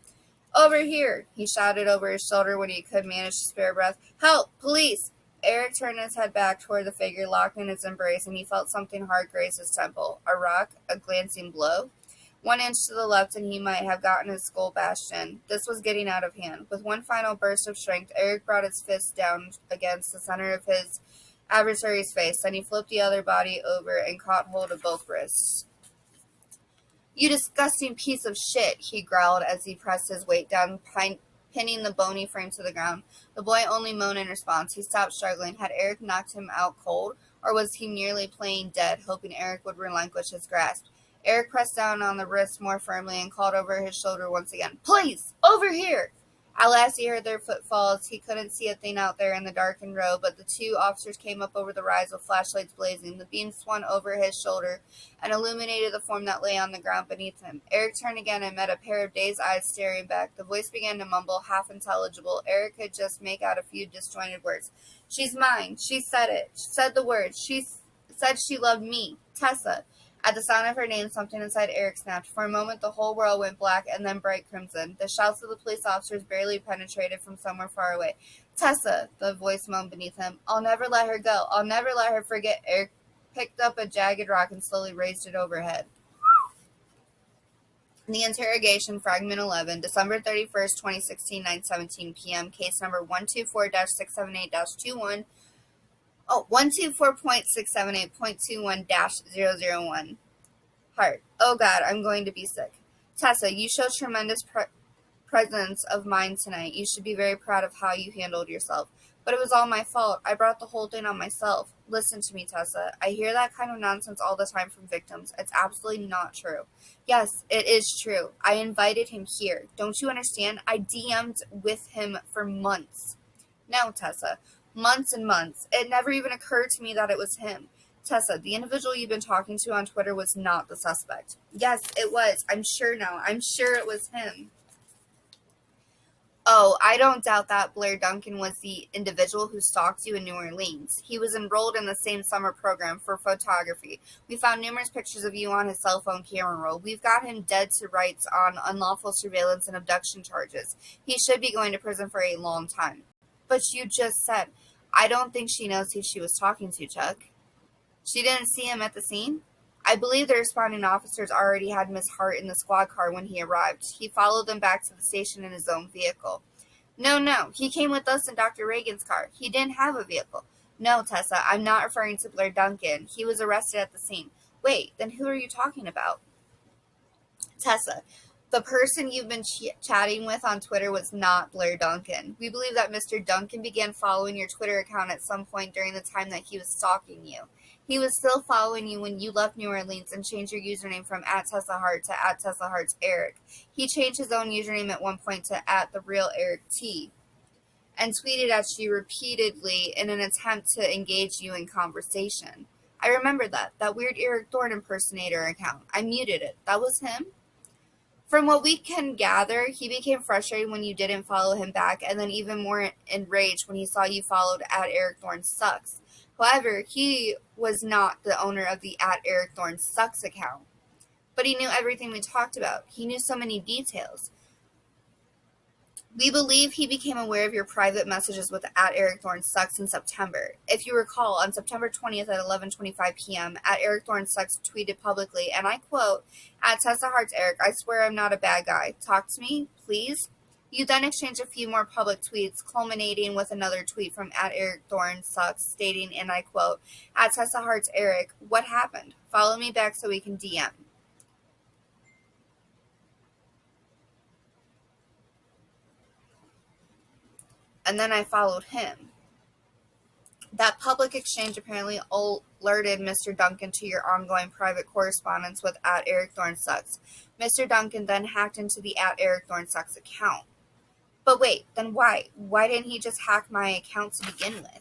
"Over here!" he shouted over his shoulder when he could manage to spare breath. "Help! Police!" Eric turned his head back toward the figure locked in its embrace, and he felt something hard graze his temple. A rock? A glancing blow? 1 inch to the left, and he might have gotten his skull bashed in. This was getting out of hand. With one final burst of strength, Eric brought his fist down against the center of his adversary's face. Then he flipped the other body over and caught hold of both wrists. "You disgusting piece of shit," he growled as he pressed his weight down, pinning the bony frame to the ground. The boy only moaned in response. He stopped struggling. Had Eric knocked him out cold, or was he merely playing dead, hoping Eric would relinquish his grasp? Eric pressed down on the wrist more firmly and called over his shoulder once again, "Police! Over here!" At last he heard their footfalls. He couldn't see a thing out there in the darkened road, but the two officers came up over the rise with flashlights blazing. The beam swung over his shoulder and illuminated the form that lay on the ground beneath him. Eric turned again and met a pair of dazed eyes staring back. The voice began to mumble, half intelligible. Eric could just make out a few disjointed words. "She's mine. She said it. She said the words. She said she loved me. Tessa." At the sound of her name, something inside Eric snapped. For a moment, the whole world went black and then bright crimson. The shouts of the police officers barely penetrated from somewhere far away. "Tessa," the voice moaned beneath him. "I'll never let her go. I'll never let her forget." Eric picked up a jagged rock and slowly raised it overhead. The interrogation, fragment 11, December 31st, 2016, 9:17 p.m., case number 124-678-21. 124.678.21-001. Heart. "Oh God, I'm going to be sick." "Tessa, you showed tremendous presence of mind tonight. You should be very proud of how you handled yourself." "But it was all my fault. I brought the whole thing on myself." "Listen to me, Tessa. I hear that kind of nonsense all the time from victims. It's absolutely not true." "Yes, it is true. I invited him here. Don't you understand? I DM'd with him for months." "No, Tessa. Months and months. It never even occurred to me that it was him." "Tessa, the individual you've been talking to on Twitter was not the suspect." "Yes, it was. I'm sure now. I'm sure it was him." "Oh, I don't doubt that Blair Duncan was the individual who stalked you in New Orleans. He was enrolled in the same summer program for photography. We found numerous pictures of you on his cell phone camera roll. We've got him dead to rights on unlawful surveillance and abduction charges. He should be going to prison for a long time." "But you just said—" "I don't think she knows who she was talking to, Chuck." "She didn't see him at the scene?" "I believe the responding officers already had Miss Hart in the squad car when he arrived. He followed them back to the station in his own vehicle." No. He came with us in Dr. Reagan's car. He didn't have a vehicle." "No, Tessa, I'm not referring to Blair Duncan. He was arrested at the scene." "Wait, then who are you talking about?" "Tessa, the person you've been chatting with on Twitter was not Blair Duncan. We believe that Mr. Duncan began following your Twitter account at some point during the time that he was stalking you. He was still following you when you left New Orleans and changed your username from @TessaHart to @TessaHart'sEric. He changed his own username at one point to @TheRealEricT and tweeted at you repeatedly in an attempt to engage you in conversation. I remember that weird Eric Thorne impersonator account. I muted it. That was him?" "From what we can gather, he became frustrated when you didn't follow him back, and then even more enraged when he saw you followed @EricThorneSucks. However, he was not the owner of the @EricThorneSucks account. But he knew everything we talked about. He knew so many details. We believe he became aware of your private messages with @EricThorneSucks in September. If you recall, on September 20th at 11:25 p.m., @EricThorneSucks tweeted publicly, and I quote, @TessaHart'sEric, I swear I'm not a bad guy. Talk to me, please." You then exchanged a few more public tweets, culminating with another tweet from @EricThorneSucks stating, and I quote, @TessaHart'sEric, what happened? Follow me back so we can DM. And then I followed him. That public exchange apparently alerted Mr. Duncan to your ongoing private correspondence with @EricThorneSucks. Mr. Duncan then hacked into the @EricThorneSucks account. But wait, then why? Why didn't he just hack my account to begin with?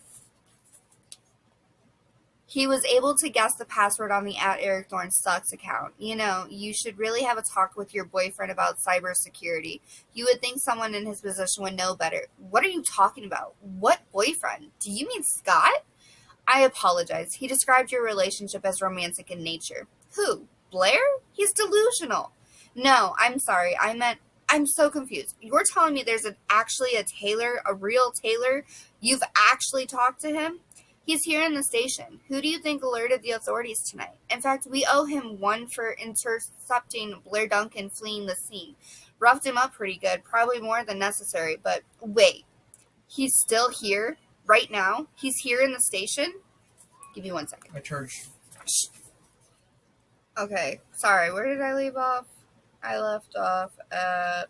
He was able to guess the password on the @EricThorneSucks account. You know, you should really have a talk with your boyfriend about cybersecurity. You would think someone in his position would know better. What are you talking about? What boyfriend? Do you mean Scott? I apologize. He described your relationship as romantic in nature. Who? Blair? He's delusional. No, I'm sorry. I'm so confused. You're telling me there's actually a Taylor, a real Taylor? You've actually talked to him? He's here in the station. Who do you think alerted the authorities tonight? In fact, we owe him one for intercepting Blair Duncan fleeing the scene. Roughed him up pretty good, probably more than necessary, but wait. He's still here? Right now? He's here in the station? Give me 1 second. My church. Okay, sorry, where did I leave off? I left off at...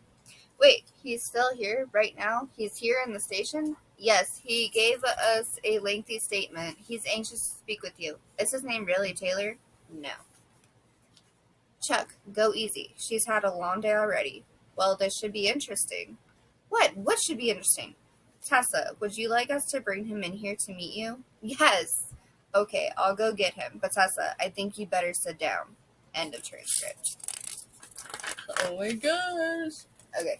Wait, he's still here right now? He's here in the station? Yes, he gave us a lengthy statement. He's anxious to speak with you. Is his name really Taylor? No. Chuck, go easy. She's had a long day already. Well, this should be interesting. What? What should be interesting? Tessa, would you like us to bring him in here to meet you? Yes. Okay, I'll go get him. But Tessa, I think you better sit down. End of transcript. Oh my gosh. Okay.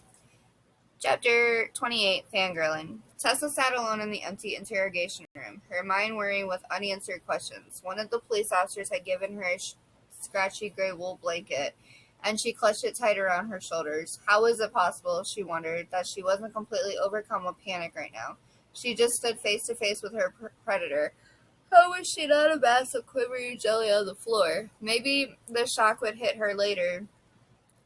Chapter 28, Fangirling. Tessa sat alone in the empty interrogation room, her mind worrying with unanswered questions. One of the police officers had given her a scratchy gray wool blanket, and she clutched it tight around her shoulders. How was it possible, she wondered, that she wasn't completely overcome with panic right now? She just stood face to face with her predator. How was she not a mass of quivering jelly on the floor? Maybe the shock would hit her later.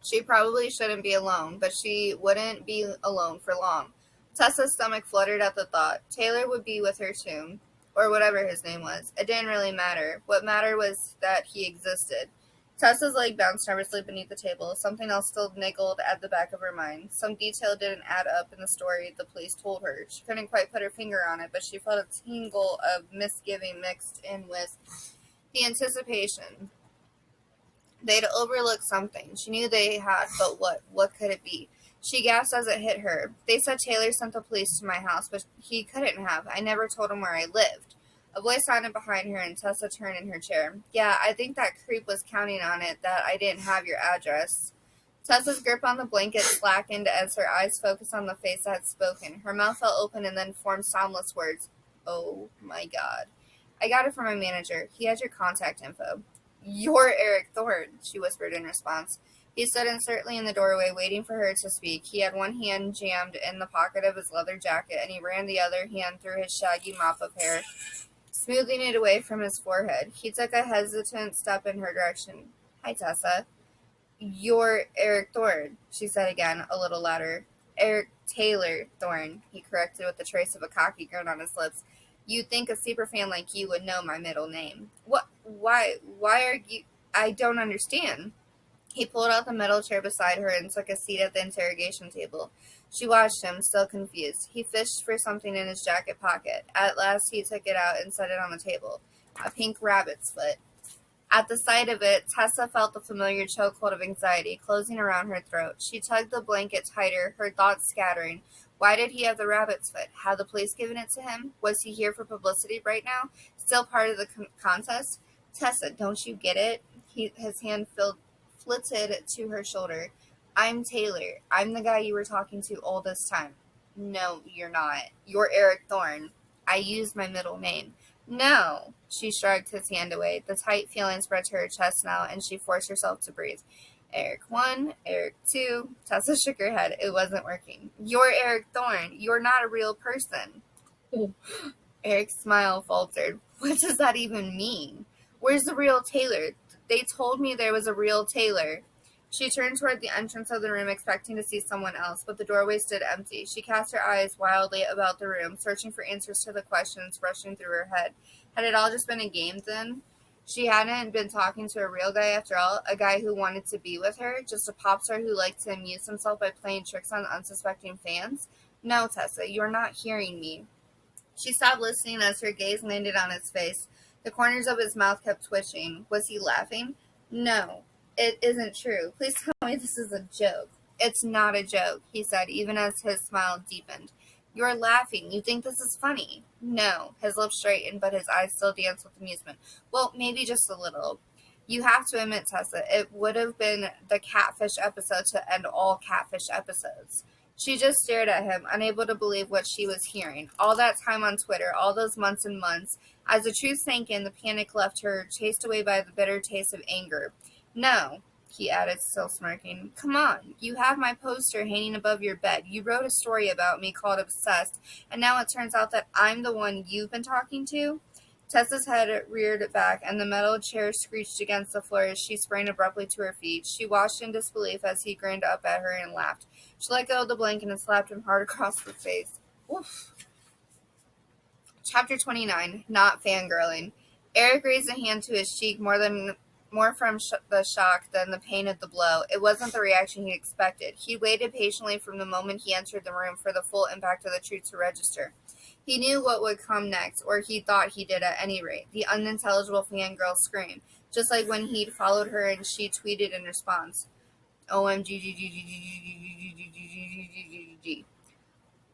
She probably shouldn't be alone, but she wouldn't be alone for long. Tessa's stomach fluttered at the thought. Taylor would be with her soon, or whatever his name was. It didn't really matter. What mattered was that he existed. Tessa's leg bounced nervously beneath the table. Something else still niggled at the back of her mind. Some detail didn't add up in the story the police told her. She couldn't quite put her finger on it, but she felt a tingle of misgiving mixed in with the anticipation. They'd overlooked something. She knew they had, but what? What could it be? She gasped as it hit her. They said Taylor sent the police to my house, but he couldn't have. I never told him where I lived. A voice sounded behind her, and Tessa turned in her chair. Yeah, I think that creep was counting on it, that I didn't have your address. Tessa's grip on the blanket slackened as her eyes focused on the face that had spoken. Her mouth fell open and then formed soundless words. Oh, my God. I got it from my manager. He has your contact info. You're Eric Thorne, she whispered in response. He stood uncertainly in the doorway, waiting for her to speak. He had one hand jammed in the pocket of his leather jacket, and he ran the other hand through his shaggy mop of hair, smoothing it away from his forehead. He took a hesitant step in her direction. Hi, Tessa. You're Eric Thorne, she said again, a little louder. Eric Taylor Thorne, he corrected with a trace of a cocky grin on his lips. You'd think a superfan like you would know my middle name. What? Why are you... I don't understand. He pulled out the metal chair beside her and took a seat at the interrogation table. She watched him, still confused. He fished for something in his jacket pocket. At last he took it out and set it on the table. A pink rabbit's foot. At the sight of it, Tessa felt the familiar chokehold of anxiety closing around her throat. She tugged the blanket tighter, her thoughts scattering. Why did he have the rabbit's foot? Had the police given it to him? Was he here for publicity right now? Still part of the contest? Tessa, don't you get it? His hand flitted to her shoulder. I'm Taylor. I'm the guy you were talking to all this time. No, you're not. You're Eric Thorne. I used my middle name. No. She shrugged his hand away. The tight feeling spread to her chest now, and she forced herself to breathe. Eric 1, Eric 2. Tessa shook her head. It wasn't working. You're Eric Thorne. You're not a real person. Eric's smile faltered. What does that even mean? Where's the real Taylor? They told me there was a real Taylor. She turned toward the entrance of the room, expecting to see someone else, but the doorway stood empty. She cast her eyes wildly about the room, searching for answers to the questions rushing through her head. Had it all just been a game, then? She hadn't been talking to a real guy after all, a guy who wanted to be with her, just a pop star who liked to amuse himself by playing tricks on unsuspecting fans? No, Tessa, you're not hearing me. She stopped listening as her gaze landed on his face. The corners of his mouth kept twitching. Was he laughing? No, it isn't true. Please tell me this is a joke. It's not a joke, he said, even as his smile deepened. You're laughing. You think this is funny? No. His lips straightened, but his eyes still danced with amusement. Well, maybe just a little. You have to admit, Tessa, it would have been the catfish episode to end all catfish episodes. She just stared at him, unable to believe what she was hearing. All that time on Twitter, all those months and months. As the truth sank in, the panic left her, chased away by the bitter taste of anger. No, he added, still smirking. Come on, you have my poster hanging above your bed. You wrote a story about me called Obsessed, and now it turns out that I'm the one you've been talking to? Tessa's head reared back, and the metal chair screeched against the floor as she sprang abruptly to her feet. She watched in disbelief as he grinned up at her and laughed. She let go of the blanket and slapped him hard across the face. Oof. Chapter 29, Not Fangirling. Eric raised a hand to his cheek more from the shock than the pain of the blow. It wasn't the reaction he expected. He waited patiently from the moment he entered the room for the full impact of the truth to register. He knew what would come next, or he thought he did at any rate. The unintelligible fangirl scream, just like when he'd followed her and she tweeted in response, OMG.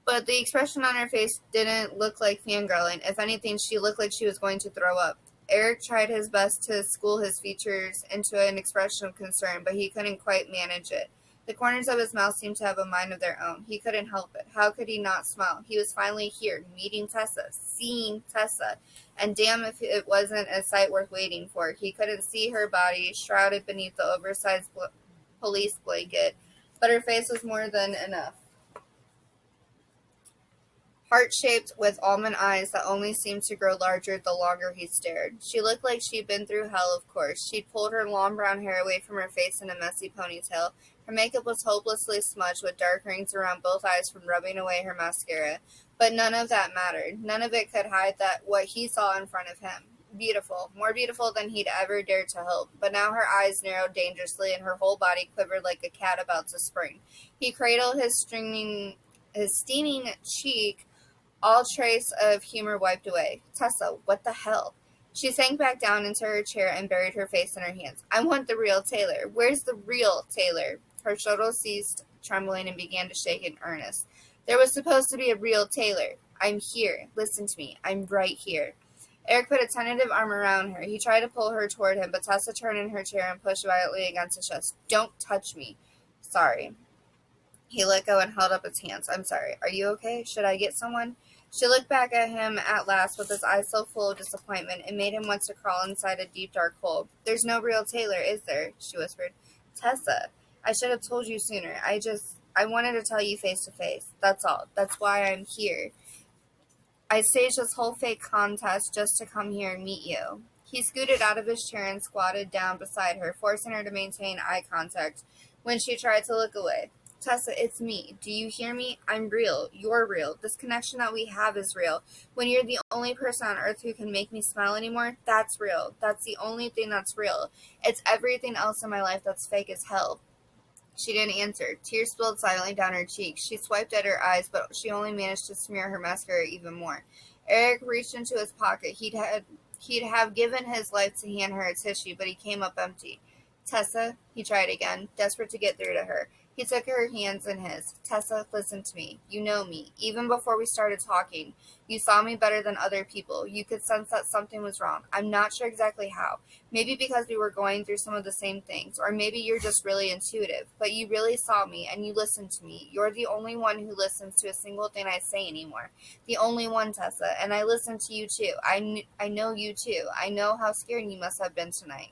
But the expression on her face didn't look like fangirling. If anything, she looked like she was going to throw up. Eric tried his best to school his features into an expression of concern, but he couldn't quite manage it. The corners of his mouth seemed to have a mind of their own. He couldn't help it. How could he not smile? He was finally here, meeting Tessa, seeing Tessa. And damn if it wasn't a sight worth waiting for. He couldn't see her body, shrouded beneath the oversized police blanket, but her face was more than enough. Heart-shaped, with almond eyes that only seemed to grow larger the longer he stared. She looked like she'd been through hell, of course. She'd pulled her long brown hair away from her face in a messy ponytail. Her makeup was hopelessly smudged with dark rings around both eyes from rubbing away her mascara. But none of that mattered. None of it could hide what he saw in front of him. Beautiful. More beautiful than he'd ever dared to hope. But now her eyes narrowed dangerously and her whole body quivered like a cat about to spring. He cradled his steaming cheek, all trace of humor wiped away. Tessa, what the hell? She sank back down into her chair and buried her face in her hands. I want the real Taylor. Where's the real Taylor? Her shoulders ceased trembling and began to shake in earnest. There was supposed to be a real Taylor. I'm here. Listen to me. I'm right here. Eric put a tentative arm around her. He tried to pull her toward him, but Tessa turned in her chair and pushed violently against his chest. Don't touch me. Sorry. He let go and held up his hands. I'm sorry. Are you okay? Should I get someone? She looked back at him at last with his eyes so full of disappointment it made him want to crawl inside a deep dark hole. There's no real Taylor, is there? She whispered. Tessa, I should have told you sooner. I wanted to tell you face to face. That's all. That's why I'm here. I staged this whole fake contest just to come here and meet you. He scooted out of his chair and squatted down beside her, forcing her to maintain eye contact when she tried to look away. Tessa, it's me. Do you hear me? I'm real. You're real. This connection that we have is real. When you're the only person on earth who can make me smile anymore, that's real. That's the only thing that's real. It's everything else in my life that's fake as hell. She didn't answer. Tears spilled silently down her cheeks. She swiped at her eyes, but she only managed to smear her mascara even more. Eric reached into his pocket. He'd have given his life to hand her a tissue, but he came up empty. Tessa, he tried again, desperate to get through to her. He took her hands in his. Tessa, listen to me. You know me. Even before we started talking, you saw me better than other people. You could sense that something was wrong. I'm not sure exactly how. Maybe because we were going through some of the same things, or maybe you're just really intuitive. But you really saw me, and you listened to me. You're the only one who listens to a single thing I say anymore. The only one, Tessa. And I listen to you too. I know you too. I know how scared you must have been tonight.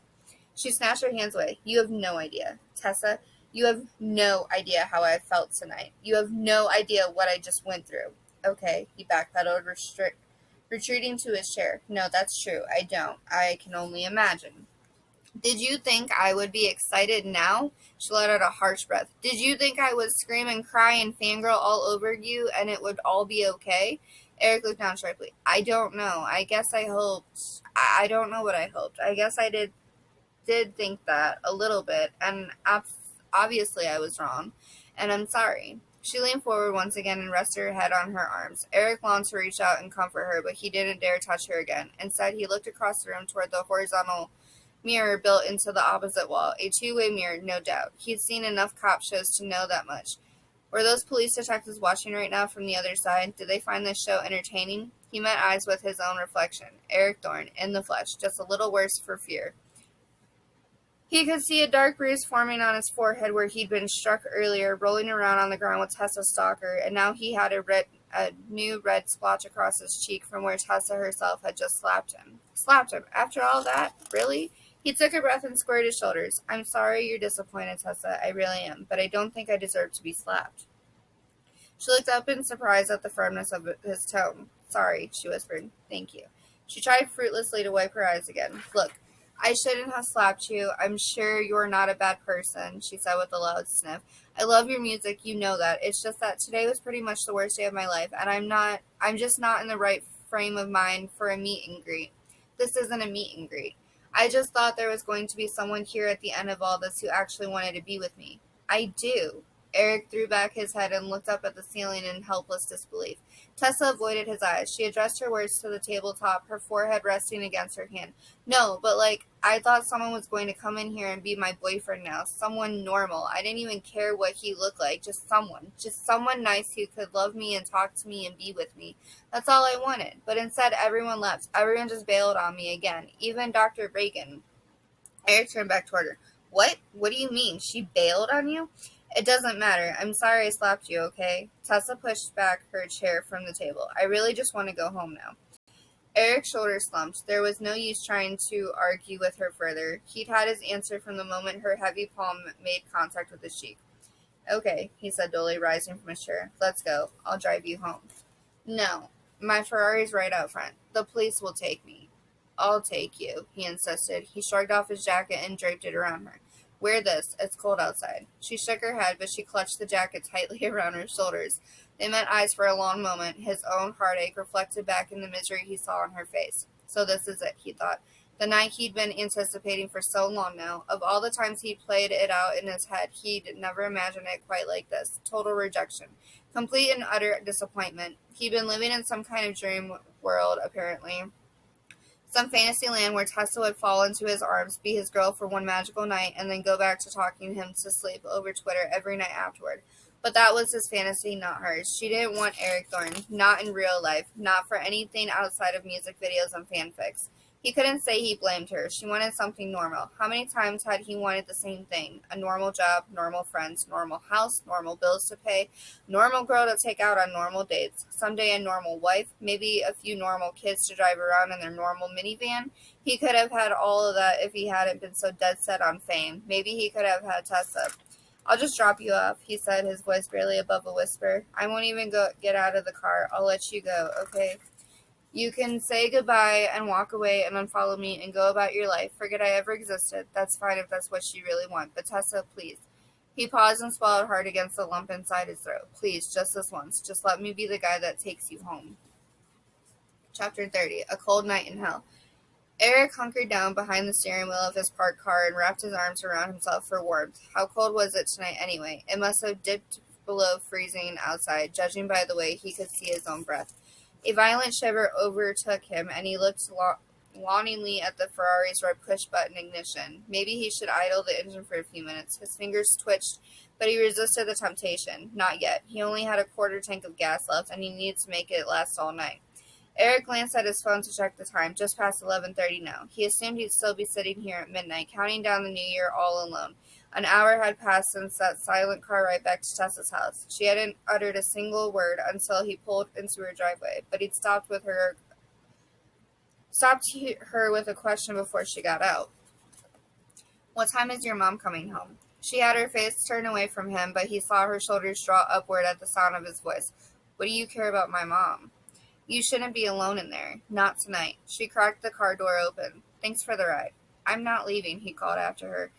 She snatched her hands away. You have no idea. Tessa, you have no idea how I felt tonight. You have no idea what I just went through. Okay, he backpedaled, retreating to his chair. No, that's true. I don't. I can only imagine. Did you think I would be excited now? She let out a harsh breath. Did you think I would scream and cry and fangirl all over you and it would all be okay? Eric looked down sharply. I don't know. I guess I hoped. I don't know what I hoped. I guess I did think that a little bit, and obviously I was wrong, and I'm sorry. She leaned forward once again and rested her head on her arms. Eric longed to reach out and comfort her, but he didn't dare touch her again. Instead, he looked across the room toward the horizontal mirror built into the opposite wall. A two-way mirror, no doubt. He'd seen enough cop shows to know that much. Were those police detectives watching right now from the other side? Did they find this show entertaining? He met eyes with his own reflection, Eric Thorne, in the flesh, just a little worse for fear. He could see a dark bruise forming on his forehead where he'd been struck earlier, rolling around on the ground with Tessa Stalker, and now he had a new red splotch across his cheek from where Tessa herself had just slapped him. Slapped him? After all that? Really? He took a breath and squared his shoulders. I'm sorry you're disappointed, Tessa. I really am, but I don't think I deserve to be slapped. She looked up in surprise at the firmness of his tone. Sorry, she whispered. Thank you. She tried fruitlessly to wipe her eyes again. Look, I shouldn't have slapped you. I'm sure you're not a bad person, she said with a loud sniff. I love your music, you know that. It's just that today was pretty much the worst day of my life, and I'm just not in the right frame of mind for a meet and greet. This isn't a meet and greet. I just thought there was going to be someone here at the end of all this who actually wanted to be with me. I do. Eric threw back his head and looked up at the ceiling in helpless disbelief. Tessa avoided his eyes. She addressed her words to the tabletop, her forehead resting against her hand. No, but I thought someone was going to come in here and be my boyfriend now. Someone normal. I didn't even care what he looked like. Just someone. Just someone nice who could love me and talk to me and be with me. That's all I wanted. But instead, everyone left. Everyone just bailed on me again. Even Dr. Reagan. Eric turned back toward her. What? What do you mean? She bailed on you? It doesn't matter. I'm sorry I slapped you, okay? Tessa pushed back her chair from the table. I really just want to go home now. Eric's shoulders slumped. There was no use trying to argue with her further. He'd had his answer from the moment her heavy palm made contact with his cheek. Okay, he said dully, rising from his chair. Let's go. I'll drive you home. No. My Ferrari's right out front. The police will take me. I'll take you, he insisted. He shrugged off his jacket and draped it around her. Wear this. It's cold outside. She shook her head, but she clutched the jacket tightly around her shoulders. They met eyes for a long moment, his own heartache reflected back in the misery he saw on her face. So this is it, he thought. The night he'd been anticipating for so long now. Of all the times he'd played it out in his head, he'd never imagined it quite like this. Total rejection. Complete and utter disappointment. He'd been living in some kind of dream world, apparently. Some fantasy land where Tessa would fall into his arms, be his girl for one magical night, and then go back to talking him to sleep over Twitter every night afterward. But that was his fantasy, not hers. She didn't want Eric Thorne, not in real life, not for anything outside of music videos and fanfics. He couldn't say he blamed her. She wanted something normal. How many times had he wanted the same thing? A normal job, normal friends, normal house, normal bills to pay, normal girl to take out on normal dates, someday a normal wife, maybe a few normal kids to drive around in their normal minivan. He could have had all of that if he hadn't been so dead set on fame. Maybe he could have had Tessa. I'll just drop you off, he said, his voice barely above a whisper. I won't even get out of the car. I'll let you go, okay? You can say goodbye and walk away and unfollow me and go about your life. Forget I ever existed. That's fine if that's what you really want. But Tessa, please. He paused and swallowed hard against the lump inside his throat. Please, just this once. Just let me be the guy that takes you home. Chapter 30. A Cold Night in Hell. Eric hunkered down behind the steering wheel of his parked car and wrapped his arms around himself for warmth. How cold was it tonight anyway? It must have dipped below freezing outside, judging by the way he could see his own breath. A violent shiver overtook him, and he looked longingly at the Ferrari's red push-button ignition. Maybe he should idle the engine for a few minutes. His fingers twitched, but he resisted the temptation. Not yet. He only had a quarter tank of gas left, and he needed to make it last all night. Eric glanced at his phone to check the time, just past 11:30 now. He assumed he'd still be sitting here at midnight, counting down the new year all alone. An hour had passed since that silent car ride back to Tessa's house. She hadn't uttered a single word until he pulled into her driveway, but he'd stopped her with a question before she got out. What time is your mom coming home? She had her face turned away from him, but he saw her shoulders draw upward at the sound of his voice. What do you care about my mom? You shouldn't be alone in there. Not tonight. She cracked the car door open. Thanks for the ride. I'm not leaving, he called after her.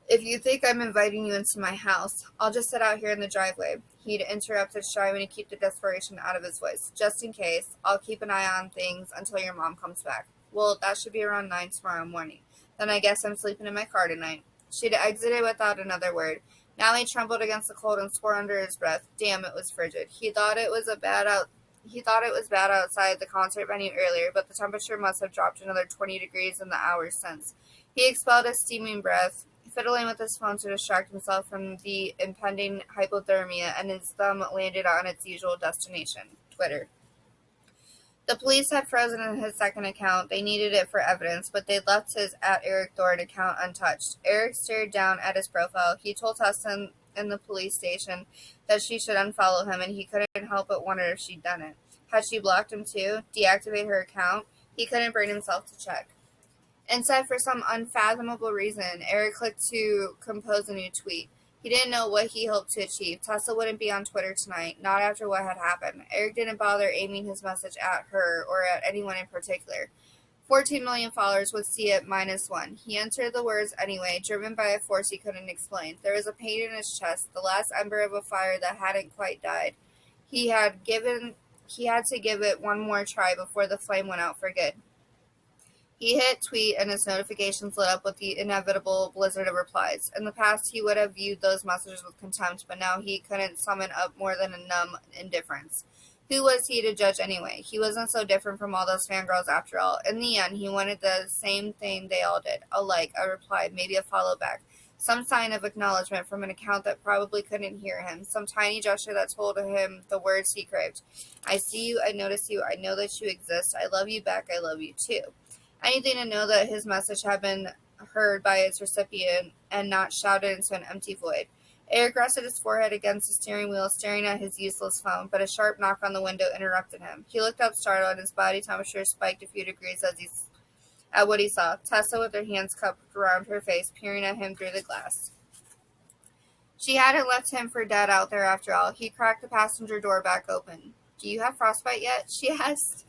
If you think I'm inviting you into my house, I'll just sit out here in the driveway. He'd interrupted, striving to keep the desperation out of his voice. Just in case, I'll keep an eye on things until your mom comes back. Well, that should be around 9 tomorrow morning. Then I guess I'm sleeping in my car tonight. She'd exited without another word. Now he trembled against the cold and swore under his breath. Damn, it was frigid. He thought it was bad outside the concert venue earlier, but the temperature must have dropped another 20 degrees in the hours since. He expelled a steaming breath, fiddling with his phone to distract himself from the impending hypothermia, and his thumb landed on its usual destination, Twitter. The police had frozen his second account. They needed it for evidence, but they'd left his @EricThorne account untouched. Eric stared down at his profile. He told Tessa in the police station that she should unfollow him, and he couldn't help but wonder if she'd done it. Had she blocked him too? Deactivate her account? He couldn't bring himself to check. Instead, for some unfathomable reason, Eric clicked to compose a new tweet. He didn't know what he hoped to achieve. Tessa wouldn't be on Twitter tonight, not after what had happened. Eric didn't bother aiming his message at her or at anyone in particular. 14 million followers would see it -1. He entered the words anyway, driven by a force he couldn't explain. There was a pain in his chest, the last ember of a fire that hadn't quite died. He had to give it one more try before the flame went out for good. He hit tweet and his notifications lit up with the inevitable blizzard of replies. In the past, he would have viewed those messages with contempt, but now he couldn't summon up more than a numb indifference. Who was he to judge anyway? He wasn't so different from all those fangirls after all. In the end, he wanted the same thing they all did. A like, a reply, maybe a follow back. Some sign of acknowledgement from an account that probably couldn't hear him. Some tiny gesture that told him the words he craved. I see you, I notice you, I know that you exist. I love you back, I love you too. Anything to know that his message had been heard by its recipient and not shouted into an empty void. Eric rested his forehead against the steering wheel, staring at his useless phone, but a sharp knock on the window interrupted him. He looked up, startled, and his body temperature spiked a few degrees at what he saw. Tessa, with her hands cupped around her face, peering at him through the glass. She hadn't left him for dead out there after all. He cracked the passenger door back open. Do you have frostbite yet? She asked.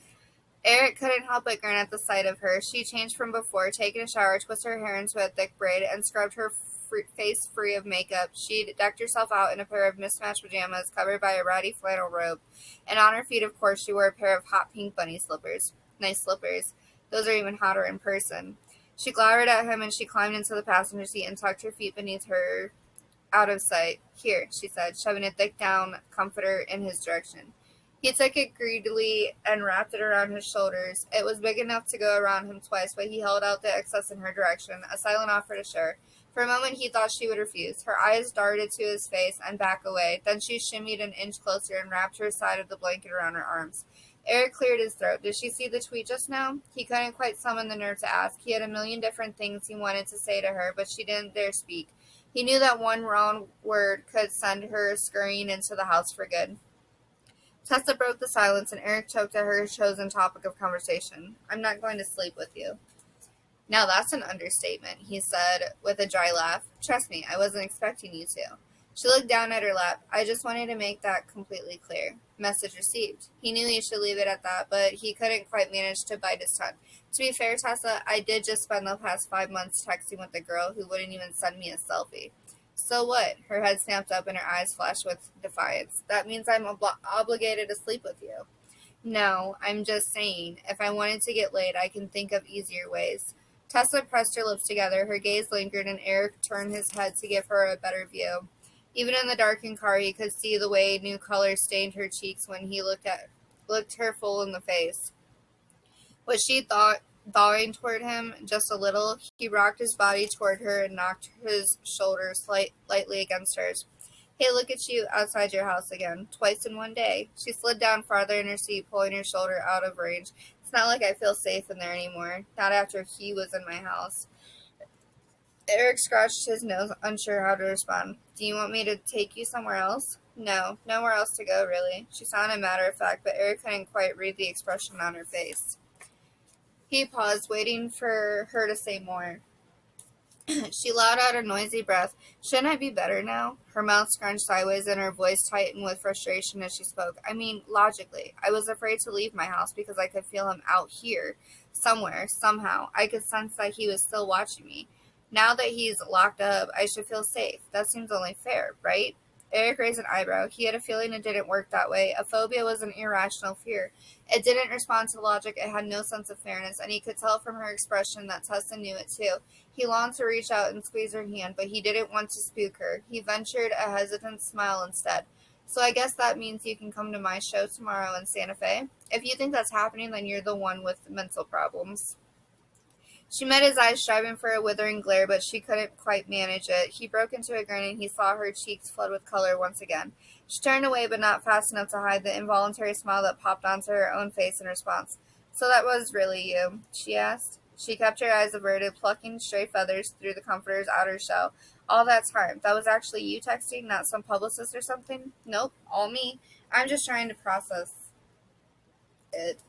Eric couldn't help but grin at the sight of her. She changed from before, taken a shower, twisted her hair into a thick braid, and scrubbed her face free of makeup. She'd decked herself out in a pair of mismatched pajamas covered by a ratty flannel robe, and on her feet, of course, she wore a pair of hot pink bunny slippers. Nice slippers. Those are even hotter in person. She glowered at him, and she climbed into the passenger seat and tucked her feet beneath her out of sight. Here, she said, shoving a thick down comforter in his direction. He took it greedily and wrapped it around his shoulders. It was big enough to go around him twice, but he held out the excess in her direction, a silent offer to share. For a moment he thought she would refuse. Her eyes darted to his face and back away. Then she shimmied an inch closer and wrapped her side of the blanket around her arms. Eric cleared his throat. Did she see the tweet just now? He couldn't quite summon the nerve to ask. He had a million different things he wanted to say to her, but she didn't dare speak. He knew that one wrong word could send her scurrying into the house for good. Tessa broke the silence, and Eric choked at her chosen topic of conversation. I'm not going to sleep with you. Now that's an understatement, he said with a dry laugh. Trust me, I wasn't expecting you to. She looked down at her lap. I just wanted to make that completely clear. Message received. He knew he should leave it at that, but he couldn't quite manage to bite his tongue. To be fair, Tessa, I did just spend the past 5 months texting with a girl who wouldn't even send me a selfie. So what? Her head snapped up and her eyes flashed with defiance. That means I'm obligated to sleep with you. No, I'm just saying, if I wanted to get laid, I can think of easier ways. Tessa pressed her lips together. Her gaze lingered, and Eric turned his head to give her a better view. Even in the darkened car, he could see the way new color stained her cheeks when he looked her full in the face. Was she thawing toward him just a little? He rocked his body toward her and knocked his shoulders lightly against hers. Hey, look at you outside your house again. Twice in one day. She slid down farther in her seat, pulling her shoulder out of range. It's not like I feel safe in there anymore. Not after he was in my house. Eric scratched his nose, unsure how to respond. Do you want me to take you somewhere else? No, nowhere else to go, really. She sounded matter-of-fact, but Eric couldn't quite read the expression on her face. He paused, waiting for her to say more. She let out a noisy breath. Shouldn't I be better now? Her mouth scrunched sideways and her voice tightened with frustration as she spoke. I mean, logically. I was afraid to leave my house because I could feel him out here. Somewhere, somehow. I could sense that he was still watching me. Now that he's locked up, I should feel safe. That seems only fair, right? Eric raised an eyebrow. He had a feeling it didn't work that way. A phobia was an irrational fear. It didn't respond to logic. It had no sense of fairness, and he could tell from her expression that Tessa knew it too. He longed to reach out and squeeze her hand, but he didn't want to spook her. He ventured a hesitant smile instead. So I guess that means you can come to my show tomorrow in Santa Fe? If you think that's happening, then you're the one with mental problems. She met his eyes, striving for a withering glare, but she couldn't quite manage it. He broke into a grin, and he saw her cheeks flood with color once again. She turned away, but not fast enough to hide the involuntary smile that popped onto her own face in response. "So that was really you?" she asked. She kept her eyes averted, plucking stray feathers through the comforter's outer shell. "All that time, that was actually you texting, not some publicist or something?" "Nope, all me. I'm just trying to process it."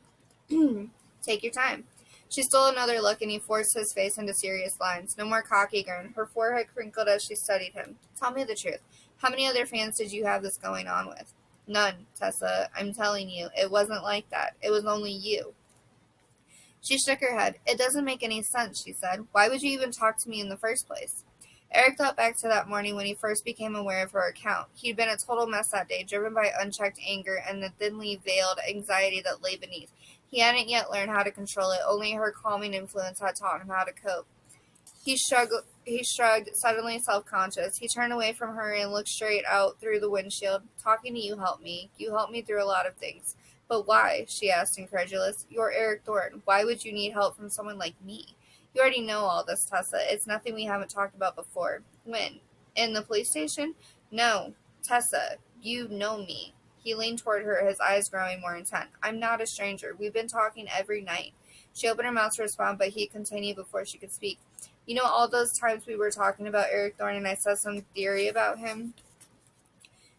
"Take your time." She stole another look, and he forced his face into serious lines. No more cocky grin. Her forehead crinkled as she studied him. "Tell me the truth. How many other fans did you have this going on with?" "None, Tessa. I'm telling you, it wasn't like that. It was only you." She shook her head. "It doesn't make any sense," she said. "Why would you even talk to me in the first place?" Eric thought back to that morning when he first became aware of her account. He'd been a total mess that day, driven by unchecked anger and the thinly veiled anxiety that lay beneath. He hadn't yet learned how to control it. Only her calming influence had taught him how to cope. He shrugged, suddenly self-conscious. He turned away from her and looked straight out through the windshield. "Talking to you helped me. You helped me through a lot of things." "But why?" she asked, incredulous. "You're Eric Thorne. Why would you need help from someone like me?" "You already know all this, Tessa. It's nothing we haven't talked about before." "When? In the police station?" "No. Tessa, you know me." He leaned toward her, his eyes growing more intent. "I'm not a stranger. We've been talking every night." She opened her mouth to respond, but he continued before she could speak. "You know all those times we were talking about Eric Thorne and I said some theory about him?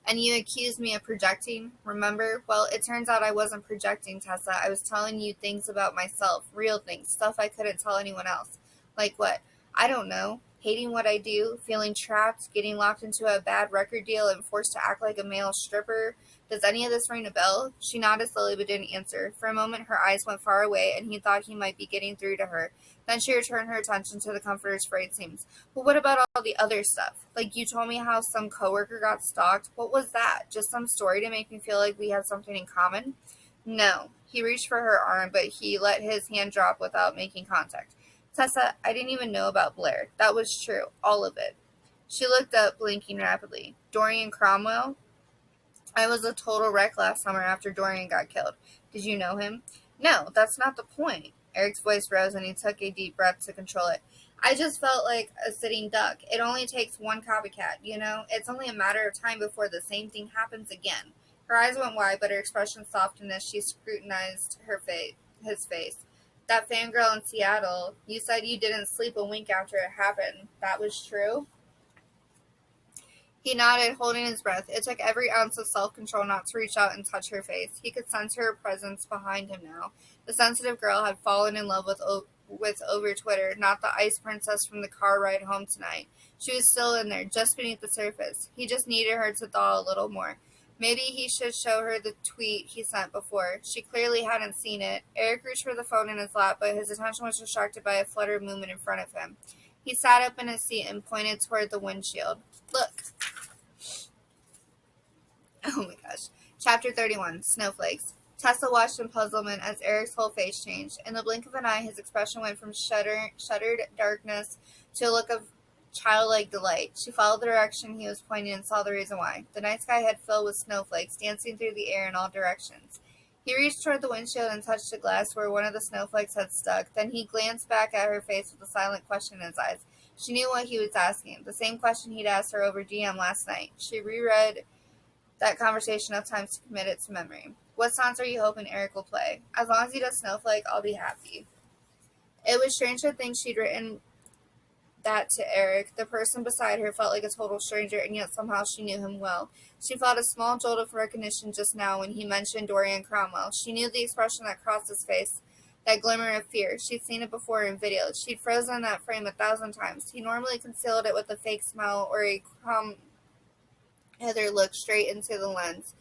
And you accused me of projecting, remember? Well, it turns out I wasn't projecting, Tessa. I was telling you things about myself, real things, stuff I couldn't tell anyone else." "Like what?" "I don't know. Hating what I do, feeling trapped, getting locked into a bad record deal and forced to act like a male stripper. Does any of this ring a bell?" She nodded slowly but didn't answer. For a moment her eyes went far away, and he thought he might be getting through to her. Then she returned her attention to the comforter's frayed seams. "Well, what about all the other stuff? Like you told me how some coworker got stalked. What was that? Just some story to make me feel like we had something in common?" "No." He reached for her arm, but he let his hand drop without making contact. "Tessa, I didn't even know about Blair. That was true. All of it." She looked up, blinking rapidly. "Dorian Cromwell?" "I was a total wreck last summer after Dorian got killed." "Did you know him?" "No, that's not the point." Eric's voice rose and he took a deep breath to control it. "I just felt like a sitting duck. It only takes one copycat, you know? It's only a matter of time before the same thing happens again." Her eyes went wide, but her expression softened as she scrutinized his face. "That fangirl in Seattle, you said you didn't sleep a wink after it happened. That was true?" He nodded, holding his breath. It took every ounce of self-control not to reach out and touch her face. He could sense her presence behind him now. The sensitive girl had fallen in love with over Twitter, not the ice princess from the car ride home tonight. She was still in there, just beneath the surface. He just needed her to thaw a little more. Maybe he should show her the tweet he sent before. She clearly hadn't seen it. Eric reached for the phone in his lap, but his attention was distracted by a flutter of movement in front of him. He sat up in his seat and pointed toward the windshield. "Look." Oh my gosh. Chapter 31, Snowflakes. Tessa watched in puzzlement as Eric's whole face changed. In the blink of an eye, his expression went from shuttered darkness to a look of childlike delight. She followed the direction he was pointing and saw the reason why. The night sky had filled with snowflakes, dancing through the air in all directions. He reached toward the windshield and touched the glass where one of the snowflakes had stuck. Then he glanced back at her face with a silent question in his eyes. She knew what he was asking, the same question he'd asked her over DM last night. She reread that conversation enough times to commit it to memory. "What songs are you hoping Eric will play?" "As long as he does Snowflake, I'll be happy." It was strange to think she'd written that to Eric. The person beside her felt like a total stranger, and yet somehow she knew him well. She felt a small jolt of recognition just now when he mentioned Dorian Cromwell. She knew the expression that crossed his face, that glimmer of fear. She'd seen it before in videos. She'd frozen in that frame 1,000 times. He normally concealed it with a fake smile or a Heather looked straight into the lens.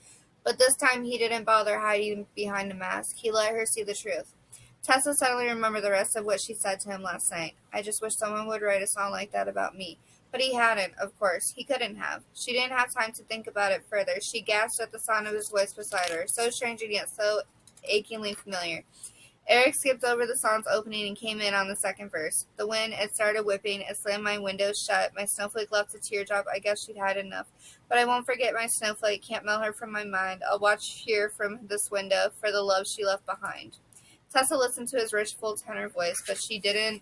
But this time he didn't bother hiding behind a mask. He let her see the truth. Tessa suddenly remembered the rest of what she said to him last night. "I just wish someone would write a song like that about me." But he hadn't, of course. He couldn't have. She didn't have time to think about it further. She gasped at the sound of his voice beside her, so strange and yet so achingly familiar. Eric skipped over the song's opening and came in on the second verse. "The wind, it started whipping, it slammed my windows shut, my snowflake left a teardrop, I guess she'd had enough. But I won't forget my snowflake, can't melt her from my mind, I'll watch here from this window for the love she left behind." Tessa listened to his rich, full tenor voice, but she didn't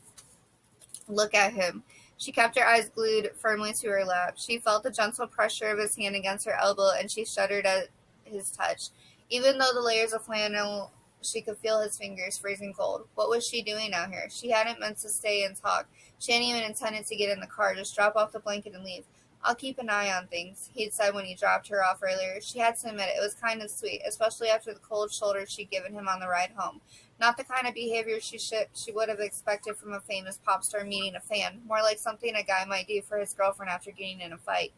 Look at him. She kept her eyes glued firmly to her lap. She felt the gentle pressure of his hand against her elbow, and she shuddered at his touch. Even though the layers of flannel, she could feel his fingers freezing cold. What was she doing out here? She hadn't meant to stay and talk. She hadn't even intended to get in the car, just drop off the blanket and leave. I'll keep an eye on things, he'd said when he dropped her off earlier. She had to admit it was kind of sweet, especially after the cold shoulder she'd given him on the ride home. Not the kind of behavior she would have expected from a famous pop star meeting a fan, more like something a guy might do for his girlfriend after getting in a fight.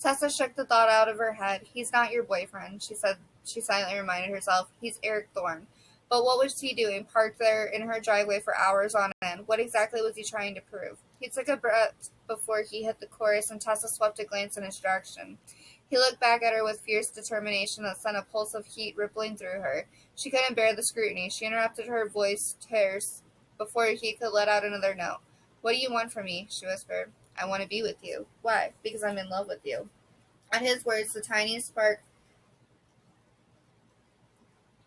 Tessa shook the thought out of her head. He's not your boyfriend, she said. She silently reminded herself. He's Eric Thorne. But what was he doing, parked there in her driveway for hours on end? What exactly was he trying to prove? He took a breath before he hit the chorus, and Tessa swept a glance in his direction. He looked back at her with fierce determination that sent a pulse of heat rippling through her. She couldn't bear the scrutiny. She interrupted her voice terse before he could let out another note. What do you want from me? She whispered. I want to be with you. Why? Because I'm in love with you. At his words, the tiniest spark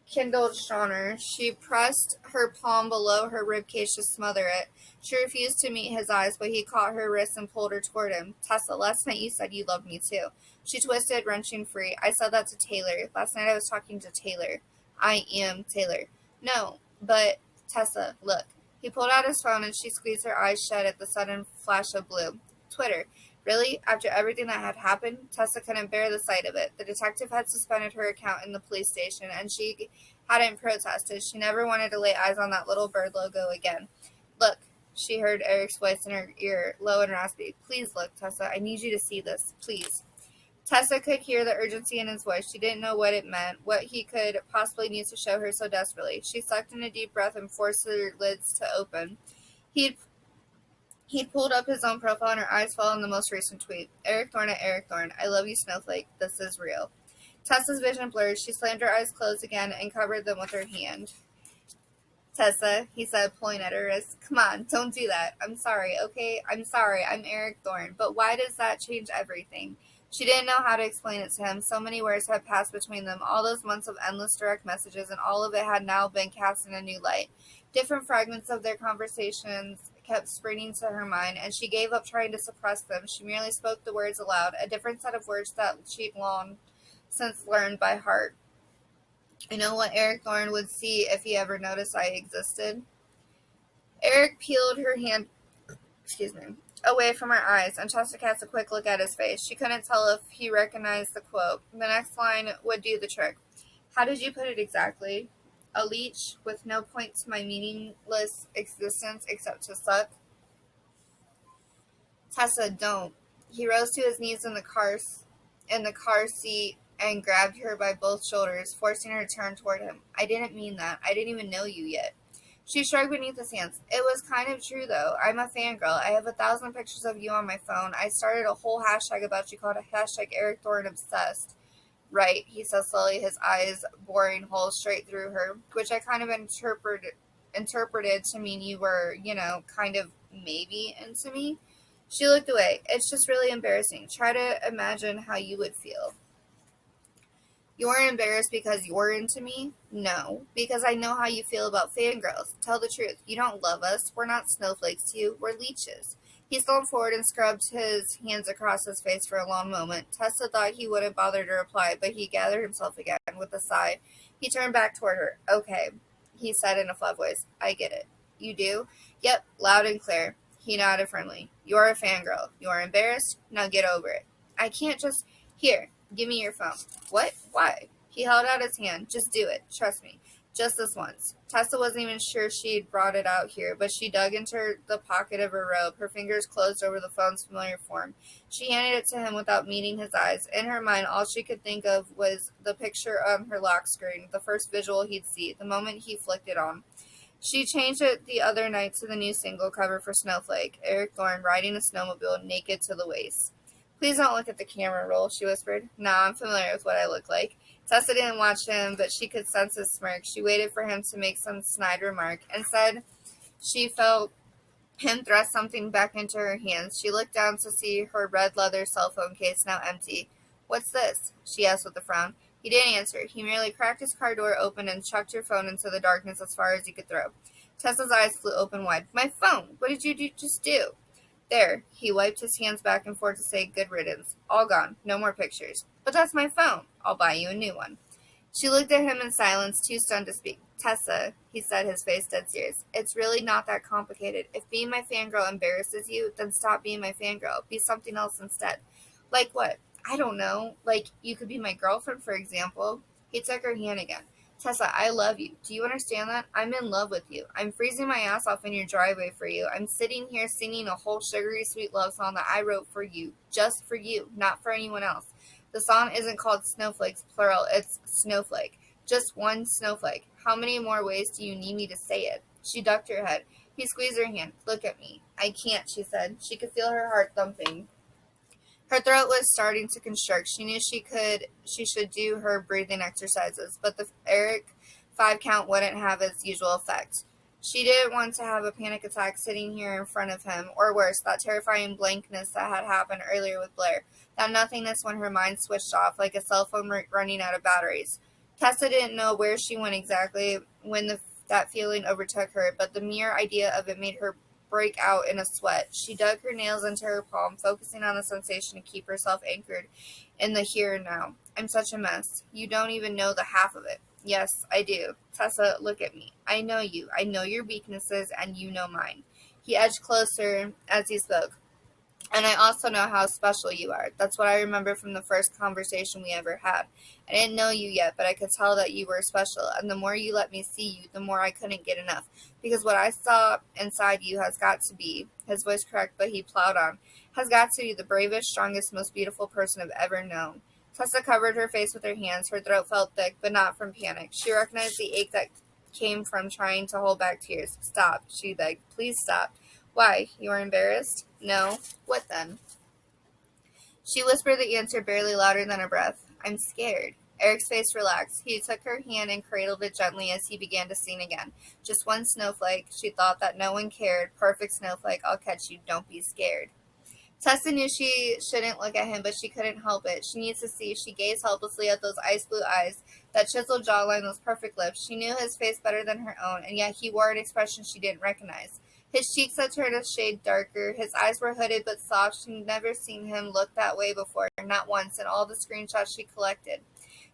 kindled stronger. She pressed her palm below her ribcage to smother it. She refused to meet his eyes, but he caught her wrist and pulled her toward him. Tessa, last night you said you loved me too. She twisted, wrenching free. I said that to Taylor. Last night I was talking to Taylor. I am Taylor. No, but Tessa, look. He pulled out his phone and she squeezed her eyes shut at the sudden flash of blue. Twitter. Really? After everything that had happened? Tessa couldn't bear the sight of it. The detective had suspended her account in the police station, and she hadn't protested. She never wanted to lay eyes on that little bird logo again. Look, she heard Eric's voice in her ear, low and raspy. Please look, Tessa. I need you to see this. Please. Tessa could hear the urgency in his voice. She didn't know what it meant, what he could possibly need to show her so desperately. She sucked in a deep breath and forced her lids to open. He'd pulled up his own profile and her eyes fell on the most recent tweet. Eric Thorne at Eric Thorne. I love you, Snowflake. This is real. Tessa's vision blurred. She slammed her eyes closed again and covered them with her hand. Tessa, he said, pulling at her wrist. Come on, don't do that. I'm sorry, okay? I'm sorry. I'm Eric Thorne. But why does that change everything? She didn't know how to explain it to him. So many words had passed between them, all those months of endless direct messages, and all of it had now been cast in a new light. Different fragments of their conversations kept springing to her mind, and she gave up trying to suppress them. She merely spoke the words aloud, a different set of words that she'd long since learned by heart. You know what Eric Thorne would see if he ever noticed I existed? Eric peeled her hand away from her eyes, and Chester cast a quick look at his face. She couldn't tell if he recognized the quote. The next line would do the trick. How did you put it exactly? A leech with no point to my meaningless existence except to suck? Tessa, don't. He rose to his knees in the car seat and grabbed her by both shoulders, forcing her to turn toward him. I didn't mean that. I didn't even know you yet. She shrugged beneath his hands. It was kind of true, though. I'm a fangirl. I have 1,000 pictures of you on my phone. I started a whole hashtag about you called #Eric Thorne Obsessed. Right, he said slowly, his eyes boring holes straight through her, which I kind of interpreted to mean you were, kind of maybe into me. She looked away. It's just really embarrassing. Try to imagine how you would feel. You're embarrassed because you're into me? No, because I know how you feel about fangirls. Tell the truth. You don't love us. We're not snowflakes to you. We're leeches. He slumped forward and scrubbed his hands across his face for a long moment. Tessa thought he wouldn't bother to reply, but he gathered himself again with a sigh. He turned back toward her. Okay, he said in a flat voice. I get it. You do? Yep, loud and clear. He nodded firmly. You're a fangirl. You're embarrassed? Now get over it. I can't just... Here, give me your phone. What? Why? He held out his hand. Just do it. Trust me. Just this once. Tessa wasn't even sure she'd brought it out here, but she dug into the pocket of her robe, her fingers closed over the phone's familiar form. She handed it to him without meeting his eyes. In her mind, all she could think of was the picture on her lock screen, the first visual he'd see, the moment he flicked it on. She changed it the other night to the new single cover for Snowflake, Eric Thorne riding a snowmobile naked to the waist. Please don't look at the camera roll, she whispered. No, I'm familiar with what I look like. Tessa didn't watch him, but she could sense his smirk. She waited for him to make some snide remark. Instead, she felt him thrust something back into her hands. She looked down to see her red leather cell phone case now empty. What's this? She asked with a frown. He didn't answer. He merely cracked his car door open and chucked her phone into the darkness as far as he could throw. Tessa's eyes flew open wide. My phone! What did you just do? There. He wiped his hands back and forth to say good riddance. All gone. No more pictures. But that's my phone. I'll buy you a new one. She looked at him in silence, too stunned to speak. Tessa, he said, his face dead serious, it's really not that complicated. If being my fangirl embarrasses you, then stop being my fangirl. Be something else instead. Like what? I don't know. Like, you could be my girlfriend, for example. He took her hand again. Tessa, I love you. Do you understand that? I'm in love with you. I'm freezing my ass off in your driveway for you. I'm sitting here singing a whole sugary sweet love song that I wrote for you. Just for you, not for anyone else. The song isn't called Snowflakes, plural. It's Snowflake. Just one snowflake. How many more ways do you need me to say it? She ducked her head. He squeezed her hand. Look at me. I can't, she said. She could feel her heart thumping. Her throat was starting to constrict. She knew she should do her breathing exercises, but the Eric 5 count wouldn't have its usual effect. She didn't want to have a panic attack sitting here in front of him, or worse, that terrifying blankness that had happened earlier with Blair, that nothingness when her mind switched off, like a cell phone running out of batteries. Tessa didn't know where she went exactly when that feeling overtook her, but the mere idea of it made her break out in a sweat. She dug her nails into her palm, focusing on the sensation to keep herself anchored in the here and now. I'm such a mess. You don't even know the half of it. Yes, I do. Tessa, look at me. I know you. I know your weaknesses, and you know mine. He edged closer as he spoke. And I also know how special you are. That's what I remember from the first conversation we ever had. I didn't know you yet, but I could tell that you were special. And the more you let me see you, the more I couldn't get enough. Because what I saw inside you has got to be, his voice cracked, but he plowed on, has got to be the bravest, strongest, most beautiful person I've ever known. Tessa covered her face with her hands. Her throat felt thick, but not from panic. She recognized the ache that came from trying to hold back tears. Stop, she begged. Please stop. Why? You are embarrassed? No. What then? She whispered the answer barely louder than a breath. I'm scared. Eric's face relaxed. He took her hand and cradled it gently as he began to sing again. Just one snowflake. She thought that no one cared. Perfect snowflake. I'll catch you. Don't be scared. Tessa knew she shouldn't look at him, but she couldn't help it. She needed to see. She gazed helplessly at those ice blue eyes, that chiseled jawline, those perfect lips. She knew his face better than her own, and yet he wore an expression she didn't recognize. His cheeks had turned a shade darker. His eyes were hooded but soft. She'd never seen him look that way before, not once, in all the screenshots she collected.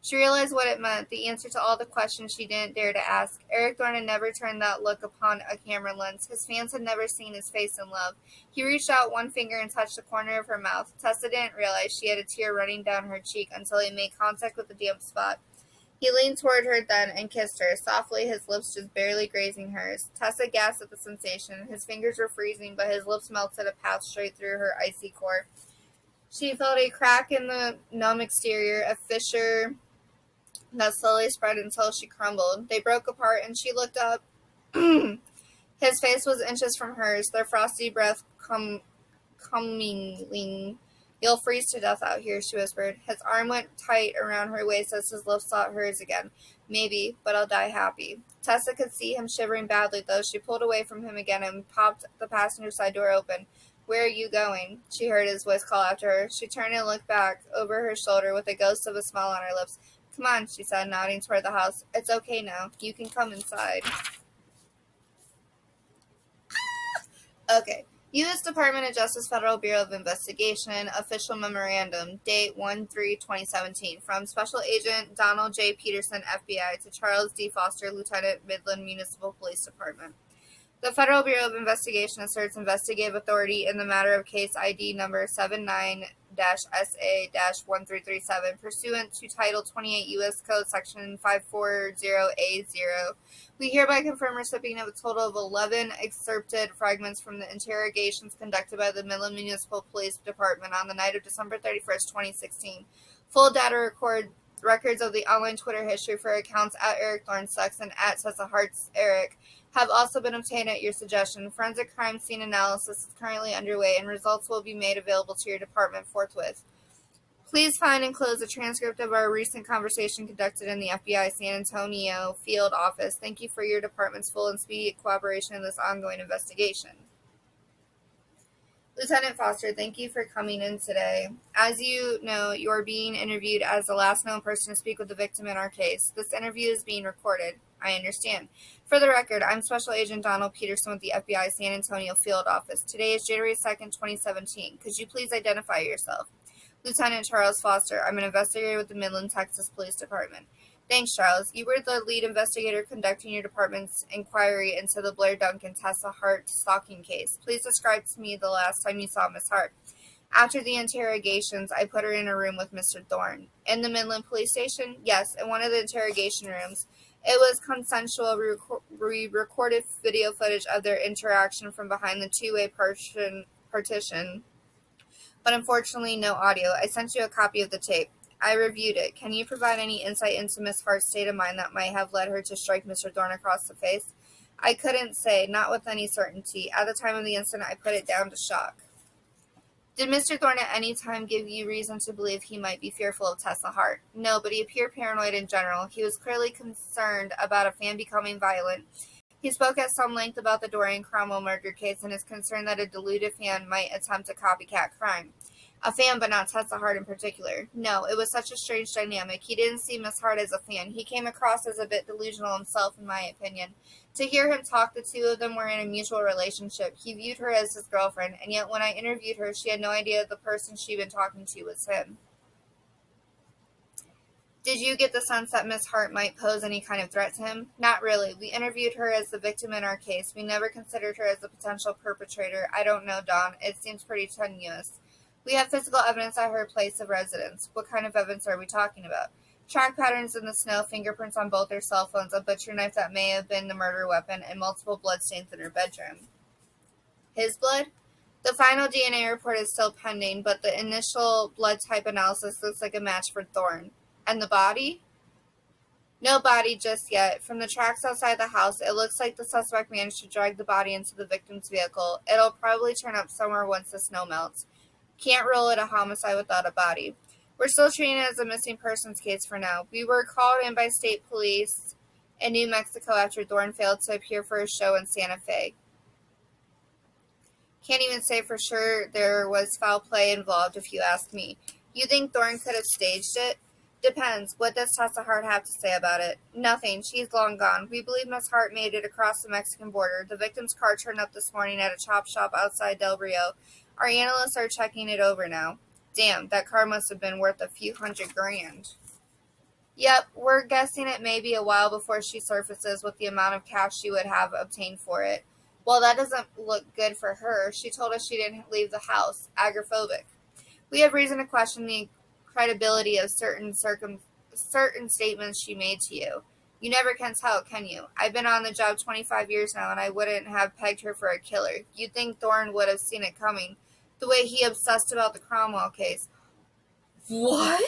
She realized what it meant, the answer to all the questions she didn't dare to ask. Eric Thorne had never turned that look upon a camera lens. His fans had never seen his face in love. He reached out one finger and touched the corner of her mouth. Tessa didn't realize she had a tear running down her cheek until he made contact with the damp spot. He leaned toward her then and kissed her, softly, his lips just barely grazing hers. Tessa gasped at the sensation. His fingers were freezing, but his lips melted a path straight through her icy core. She felt a crack in the numb exterior, a fissure that slowly spread until she crumbled. They broke apart, and she looked up. His face was inches from hers, their frosty breath comingling. You'll freeze to death out here, she whispered. His arm went tight around her waist as his lips sought hers again. Maybe, but I'll die happy. Tessa could see him shivering badly, though. She pulled away from him again and popped the passenger side door open. Where are you going? She heard his voice call after her. She turned and looked back over her shoulder with a ghost of a smile on her lips. Come on, she said, nodding toward the house. It's okay now. You can come inside. Okay. U.S. Department of Justice Federal Bureau of Investigation Official Memorandum, date 1/3/2017, from Special Agent Donald J. Peterson, FBI, to Charles D. Foster, Lieutenant, Midland Municipal Police Department. The Federal Bureau of Investigation asserts investigative authority in the matter of case ID number 79-SA-1337, pursuant to Title 28 U.S. Code Section 540A0. We hereby confirm recipient of a total of 11 excerpted fragments from the interrogations conducted by the Midland Municipal Police Department on the night of December 31st, 2016. Full data records of the online Twitter history for accounts at Eric Thorne Sucks and at Tessa Hearts Eric have also been obtained at your suggestion. Forensic crime scene analysis is currently underway, and results will be made available to your department forthwith. Please find and enclose a transcript of our recent conversation conducted in the FBI San Antonio field office. Thank you for your department's full and speedy cooperation in this ongoing investigation. Lieutenant Foster, thank you for coming in today. As you know, you are being interviewed as the last known person to speak with the victim in our case. This interview is being recorded. I understand. For the record, I'm Special Agent Donald Peterson with the FBI San Antonio Field Office. Today is January 2nd, 2017. Could you please identify yourself? Lieutenant Charles Foster. I'm an investigator with the Midland, Texas Police Department. Thanks, Charles. You were the lead investigator conducting your department's inquiry into the Blair Duncan Tessa Hart stalking case. Please describe to me the last time you saw Miss Hart. After the interrogations, I put her in a room with Mr. Thorne. In the Midland Police Station? Yes, in one of the interrogation rooms. It was consensual. We recorded video footage of their interaction from behind the two-way partition, but unfortunately no audio. I sent you a copy of the tape. I reviewed it. Can you provide any insight into Miss Hart's state of mind that might have led her to strike Mr. Thorne across the face? I couldn't say, not with any certainty. At the time of the incident, I put it down to shock. Did Mr. Thorne at any time give you reason to believe he might be fearful of Tessa Hart? No, but he appeared paranoid in general. He was clearly concerned about a fan becoming violent. He spoke at some length about the Dorian Cromwell murder case and his concern that a deluded fan might attempt a copycat crime. A fan, but not Tessa Hart in particular. No, it was such a strange dynamic. He didn't see Miss Hart as a fan. He came across as a bit delusional himself, in my opinion. To hear him talk, the two of them were in a mutual relationship. He viewed her as his girlfriend, and yet when I interviewed her, she had no idea the person she'd been talking to was him. Did you get the sense that Miss Hart might pose any kind of threat to him? Not really. We interviewed her as the victim in our case. We never considered her as a potential perpetrator. I don't know, Dawn. It seems pretty tenuous. We have physical evidence at her place of residence. What kind of evidence are we talking about? Track patterns in the snow, fingerprints on both their cell phones, a butcher knife that may have been the murder weapon, and multiple bloodstains in her bedroom. His blood? The final DNA report is still pending, but the initial blood type analysis looks like a match for Thorne. And the body? No body just yet. From the tracks outside the house, it looks like the suspect managed to drag the body into the victim's vehicle. It'll probably turn up somewhere once the snow melts. Can't rule it a homicide without a body. We're still treating it as a missing persons case for now. We were called in by state police in New Mexico after Thorne failed to appear for a show in Santa Fe. Can't even say for sure there was foul play involved if you ask me. You think Thorne could have staged it? Depends. What does Tessa Hart have to say about it? Nothing. She's long gone. We believe Miss Hart made it across the Mexican border. The victim's car turned up this morning at a chop shop outside Del Rio. Our analysts are checking it over now. Damn, that car must have been worth a few $100,000. Yep, we're guessing it may be a while before she surfaces with the amount of cash she would have obtained for it. Well, that doesn't look good for her. She told us she didn't leave the house. Agoraphobic. We have reason to question the credibility of certain statements she made to you. You never can tell, can you? I've been on the job 25 years now, and I wouldn't have pegged her for a killer. You'd think Thorne would have seen it coming. The way he obsessed about the Cromwell case. What?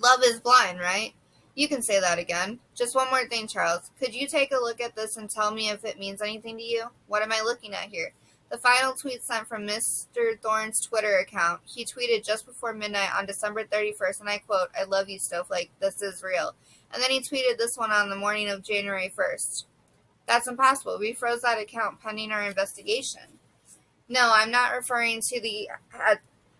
Love is blind, right? You can say that again. Just one more thing, Charles. Could you take a look at this and tell me if it means anything to you? What am I looking at here? The final tweet sent from Mr. Thorne's Twitter account. He tweeted just before midnight on December 31st, and I quote, "I love you, Snowflake. This is real." And then he tweeted this one on the morning of January 1st. That's impossible. We froze that account pending our investigation. No, I'm not referring to the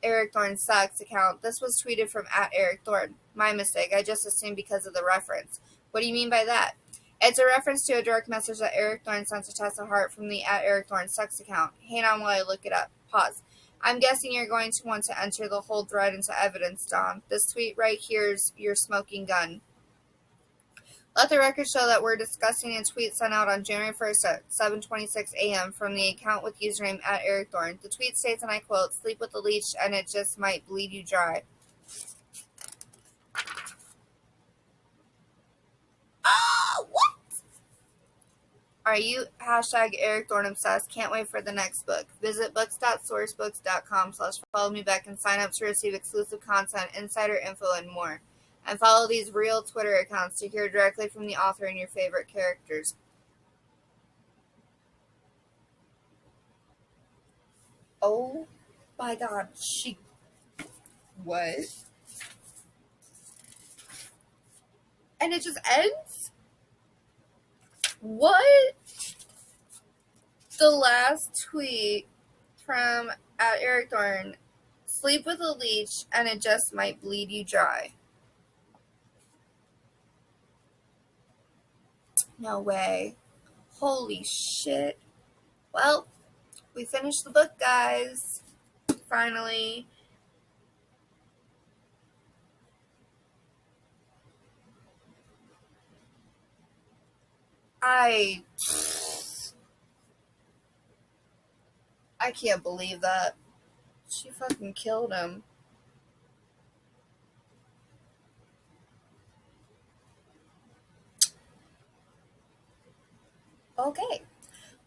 Eric Thorne Sucks account. This was tweeted from @Eric Thorne. My mistake. I just assumed because of the reference. What do you mean by that? It's a reference to a direct message that Eric Thorne sent to Tessa Hart from the @Eric Thorne Sucks account. Hang on while I look it up. Pause. I'm guessing you're going to want to enter the whole thread into evidence, Don. This tweet right here is your smoking gun. Let the record show that we're discussing a tweet sent out on January 1st at 7:26 a.m. from the account with username @Eric Thorne. The tweet states, and I quote, "Sleep with the leech and it just might bleed you dry." What? Are you #Eric Thorne obsessed? Can't wait for the next book. Visit books.sourcebooks.com/follow me back and sign up to receive exclusive content, insider info, and more. And follow these real Twitter accounts to hear directly from the author and your favorite characters. Oh my god, what? And it just ends? What the last tweet from at Eric Thorne. Sleep with a leech and it just might bleed you dry. No way. Holy shit. Well, we finished the book, guys. Finally. I can't believe that. She fucking killed him. Okay.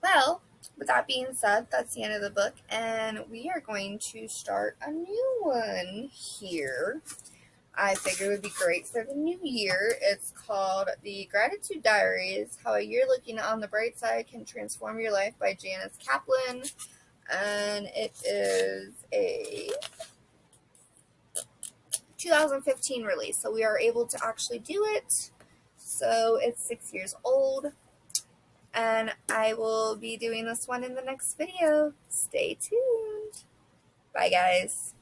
Well, with that being said, that's the end of the book, and we are going to start a new one here. I figured it would be great for the new year. It's called The Gratitude Diaries, How a Year Looking on the Bright Side Can Transform Your Life by Janice Kaplan. And it is a 2015 release, so we are able to actually do it. So it's 6 years old. And I will be doing this one in the next video. Stay tuned. Bye, guys.